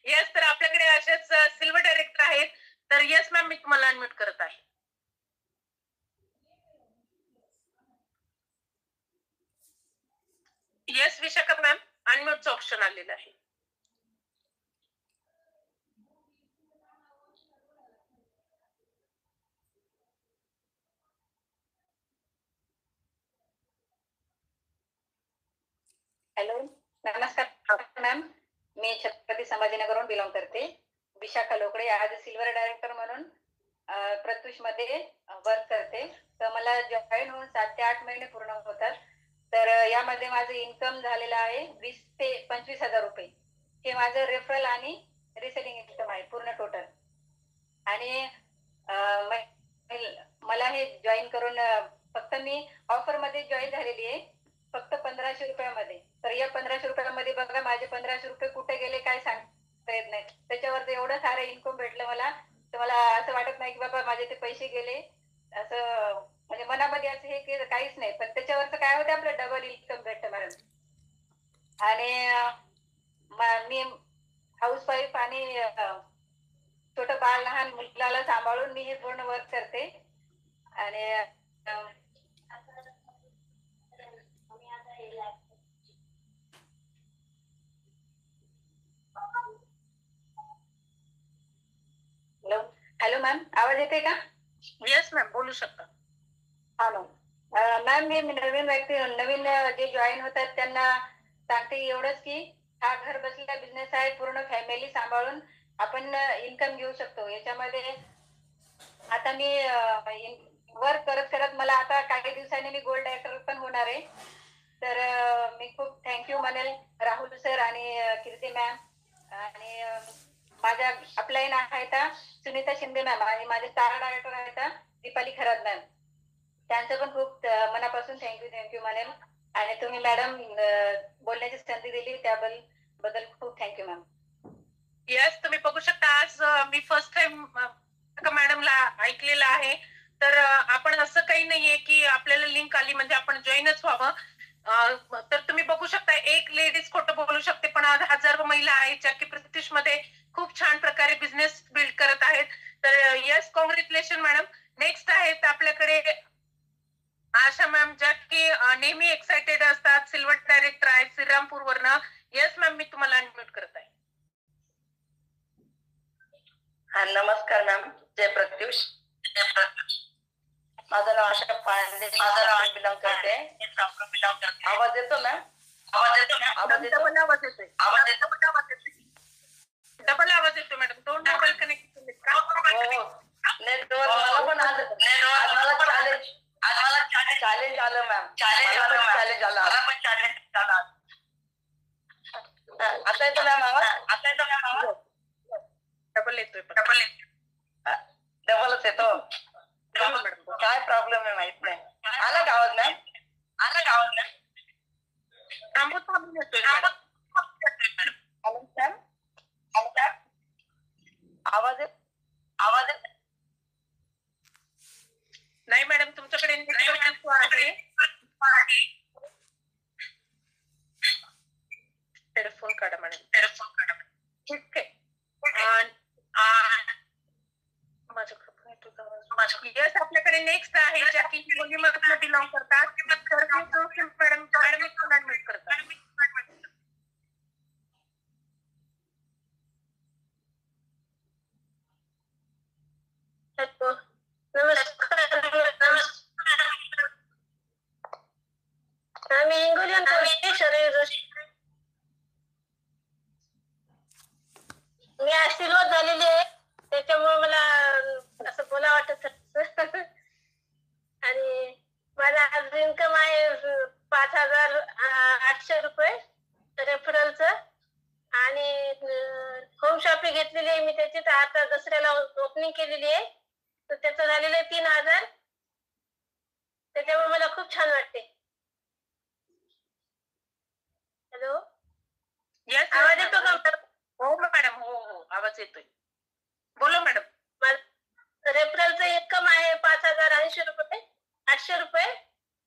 येस, तर आपल्याकडे अशाच सिल्वर डायरेक्टर आहेत. तर येस मॅम, मी तुम्हाला अनम्यूट करत आहे. येस विशाखा मॅम, अनम्यूटचं ऑप्शन आलेलं आहे. हॅलो, नमस्कार मॅम. मी छत्रपती संभाजीनगरहून बिलॉंग करते. Vishakha Lokde as a silver director म्हणून प्रत्युष मध्ये वर्क करते. तर मला जॉईन होऊन 7 ते 8 महिने पूर्ण होतात. तर यामध्ये माझं इन्कम झालेलं आहे 20 ते 25 हजार रुपये. हे माझं रेफरल आणि रिसेलिंग इन्कम आहे पूर्ण टोटल. आणि मला हे जॉईन करून फक्त मी ऑफर मध्ये जॉईन झालेली आहे फक्त 1500 रुपयामध्ये. तर या 1500 रुपयामध्ये बघा माझे 1500 रुपये कुठे गेले काय सांगता येत नाही. त्याच्यावर एवढं सारं इन्कम भेटलं मला, तर मला असं वाटत नाही की बाबा माझे ते पैसे गेले असं. म्हणजे मनामध्ये असं हे काहीच नाही, पण त्याच्यावरचं काय होतं आपलं डबल इन्कम भेटतं मॅडम. आणि मी हाऊस वाईफ आणि छोटं बाळ लहान मुलाला सांभाळून मी हे पूर्ण वर्क करते. आणि हॅलो मॅम, आवाज येते का? येस मॅम, बोलू शकता. हा मॅम, मी नवीन व्यक्ती नवीन जे जॉईन होतात त्यांना सांगते एवढंच की हा घर बसलेला बिझनेस आहे. पूर्ण फॅमिली सांभाळून आपण इन्कम घेऊ शकतो याच्यामध्ये. आता मी वर्क करत करत मला आता काही दिवसांनी मी गोल्ड डायरेक्टर पण होणार आहे. तर मी खूप थँक्यू म्हणेल राहुल सर आणि कीर्ती मॅम. आणि माझ्या अपलाईन आहेत सुनीता शिंदे मॅम आणि माझे स्टार डायरेक्टर आहेत दीपाली खरात मॅम. त्यांचं पण खूप मनापासून थँक्यू म्हणेल. आणि तुम्ही मॅडम बोलण्याची संधी दिली त्याबद्दल खूप थँक्यू मॅम. यस, तुम्ही बघू शकता आज मी फर्स्ट टाइम मॅडमला ऐकलेलं आहे. तर आपण असं काही नाहीये की आपल्याला लिंक आली म्हणजे आपण जॉईनच व्हावं. तर तुम्ही बघू शकता एक लेडीज खोटं बोलू शकते, पण आज हजारो महिला आहेत ज्या की प्रत्युष मध्ये खूप छान प्रकारे बिझनेस बिल्ड करत आहेत. तर यस, कॉंग्रॅच्युलेशन मॅडम. नेक्स्ट आहेत आपल्याकडे आशा मॅम, ज्या की नेहमी एक्साइटेड असतात, सिल्वर डायरेक्टर आहेत श्रीरामपूर वरनं. यस मॅम, मी तुम्हाला अनम्यूट करत आहे. हा, नमस्कार मॅम. जय प्रत्युष. माझं नाव आशा पांडे, बिलॉंग करते. आवाज येतो मॅम? आवाज येतो? डबल आवाज येतोय. डबल आवाज येतो मॅडम. 2 मोबाईल कनेक्ट केलेत का? हो, नेटवर्क मला पण आज मला चॅलेंज आलं मॅम. चॅलेंज आलं. आता येतो मॅम आवाज? डबल येतोय. डबलच येतो. काय प्रॉब्लेम आहे माहित नाही. आला का आवाज मॅम? थांबून येतोय. आवाज नाही मॅडम, तुमच्याकडे नेटवर्क इश्यू आहे. हेडफोन काढा मॅडम. ठीक आहे. यस, आपल्याकडे नेक्स्ट आहे ज्या की मुलीमधून बिलॉंग करतात. मॅडम अनम्यूट करतात. आम्ही हिंगोलीहून मी आशीर्वाद झालेली आहे, त्याच्यामुळे मला असं बोला वाटत. आणि माझा आज इन्कम आहे 5800 रुपये रेफरलचं. आणि होम शॉपिंग घेतलेली आहे मी त्याची. तर आता दसऱ्याला ओपनिंग केलेली आहे, तर त्याचं झालेलं आहे 3000. त्याच्यामुळे मला खूप छान वाटते. हॅलो, आवाज येतो का? हो मॅडम, हो आवाज येतोय. बोला मॅडम. रेफरलचं इन्कम आहे 5080 रुपये, 800 रुपये.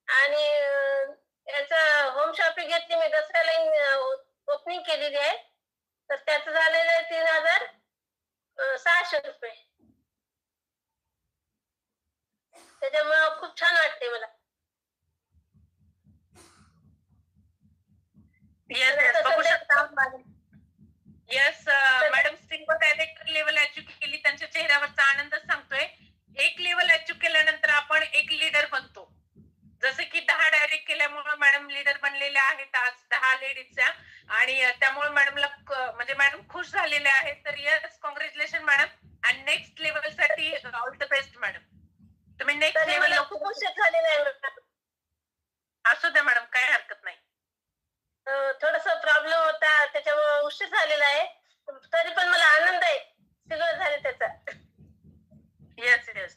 आणि याचं होम शॉपिंग घेतली मी दसऱ्याला ओपनिंग केलेली आहे, तर त्याचं झालेलं आहे 3600 रुपये. त्याच्यामुळे खूप छान वाटते मला. येस, बघू शकता madam. Yes madam, single director level achieve केली, त्यांच्या चेहऱ्यावरचा आनंदच सांगतोय. एक लेवल अचीव्ह केल्यानंतर आपण एक लीडर बनतो. जसे की 10 डायरेक्ट केल्यामुळे मॅडम लीडर बनलेल्या आहेत आज 10 लेडीजच्या. आणि त्यामुळे मॅडमला म्हणजे मॅडम खुश झालेल्या आहेत. तर येस, कॉंग्रॅच्युलेशन कॉंग्रॅच्युलेशन मॅडम आणि नेक्स्ट लेवल साठी ऑल द बेस्ट मॅडम. तुम्ही नेक्स्ट लेवल खूप उशीर झालेला आहे. असू द्या मॅडम, काही हरकत नाही. थोडस प्रॉब्लेम होता त्याच्यामुळे उशीर झालेला आहे. तरी पण मला आनंद आहे सगळं झालं त्याचा. येस येस,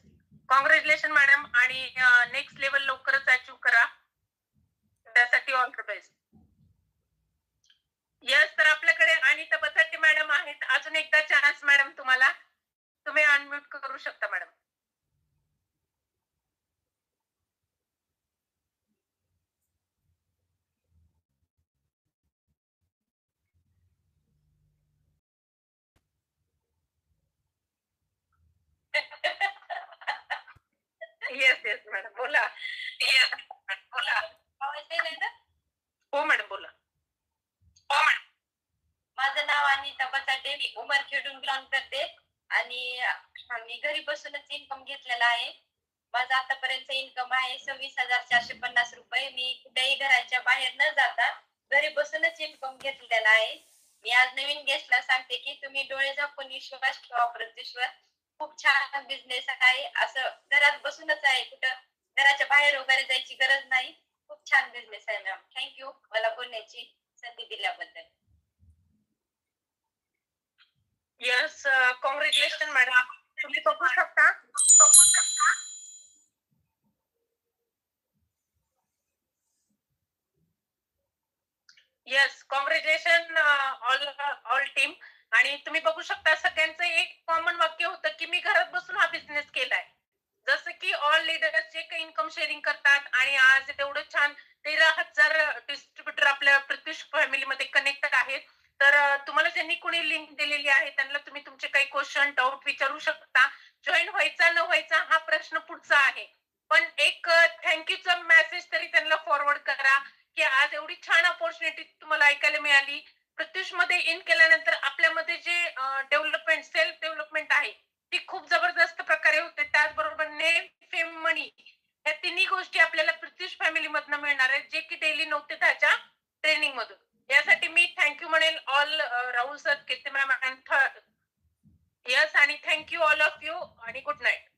कॉंग्रॅच्युलेशन मॅडम आणि नेक्स्ट लेवल लवकरच अचीव करा, त्यासाठी ऑल द बेस्ट. यस, तर आपल्याकडे अनिता बसाटे मॅडम आहेत. अजून एकदा चान्स मॅडम तुम्हाला, तुम्ही अनम्यूट करू शकता मॅडम. येस येस मॅडम बोला. बोला. हो मॅडम बोला. माझं नाव अनिता बसाटे, मी उमरखेडून बिलॉंग करते आणि मी घरी बसूनच इन्कम घेतलेला आहे. माझा आतापर्यंत इन्कम आहे 26,450 रुपये. मी कुठेही घराच्या बाहेर न जाता घरी बसूनच इन्कम घेतलेला आहे. मी आज नवीन गेस्टला सांगते की तुम्ही डोळे झाकून विश्वास ठेवा प्रत्युषवर. खूप छान बिझनेस आहे, असं घरात बसूनच आहे, कुठं घराच्या बाहेर वगैरे जायची गरज नाही. खूप छान बिझनेस आहे मॅम. थँक्यू मला बोलण्याची संधी दिल्याबद्दल. Yes, congratulation madam. तुम्ही बघू शकता. Yes, congratulation all team. आणि तुम्ही बघू शकता सगळ्यांचं एक कॉमन वाक्य होतं की मी घरात बसून हा बिझनेस केलाय. जसं की ऑल लीडर्स जे काही इन्कम शेअरिंग करतात आणि आज तेवढं छान 13,000 डिस्ट्रीब्युटर आपल्या प्रत्युष फॅमिलीमध्ये कनेक्टेड आहेत. तर तुम्हाला ज्यांनी कोणी लिंक दिलेली आहे त्यांना तुम्ही तुमचे काही क्वेश्चन डाऊट विचारू शकता. जॉईन व्हायचा न व्हायचा हा प्रश्न पुढचा आहे, पण एक थँक्यूचा मेसेज तरी त्यांना फॉरवर्ड करा की आज एवढी छान अपॉर्च्युनिटी तुम्हाला ऐकायला मिळाली. प्रत्युष मध्ये इन केल्यानंतर आपल्यामध्ये जे डेव्हलपमेंट, सेल्फ डेव्हलपमेंट आहे ती खूप जबरदस्त प्रकारे होते. त्याचबरोबर नेम, फेम, मनी या तिन्ही गोष्टी आपल्याला प्रत्युष फॅमिली मधनं मिळणार आहेत, जे की डेली 9 ते 10च्या ट्रेनिंग मधून. यासाठी मी थँक्यू म्हणेल all Rahul sir, Kirti ma'am and yes, आणि थँक्यू ऑल ऑफ यू आणि गुड नाईट.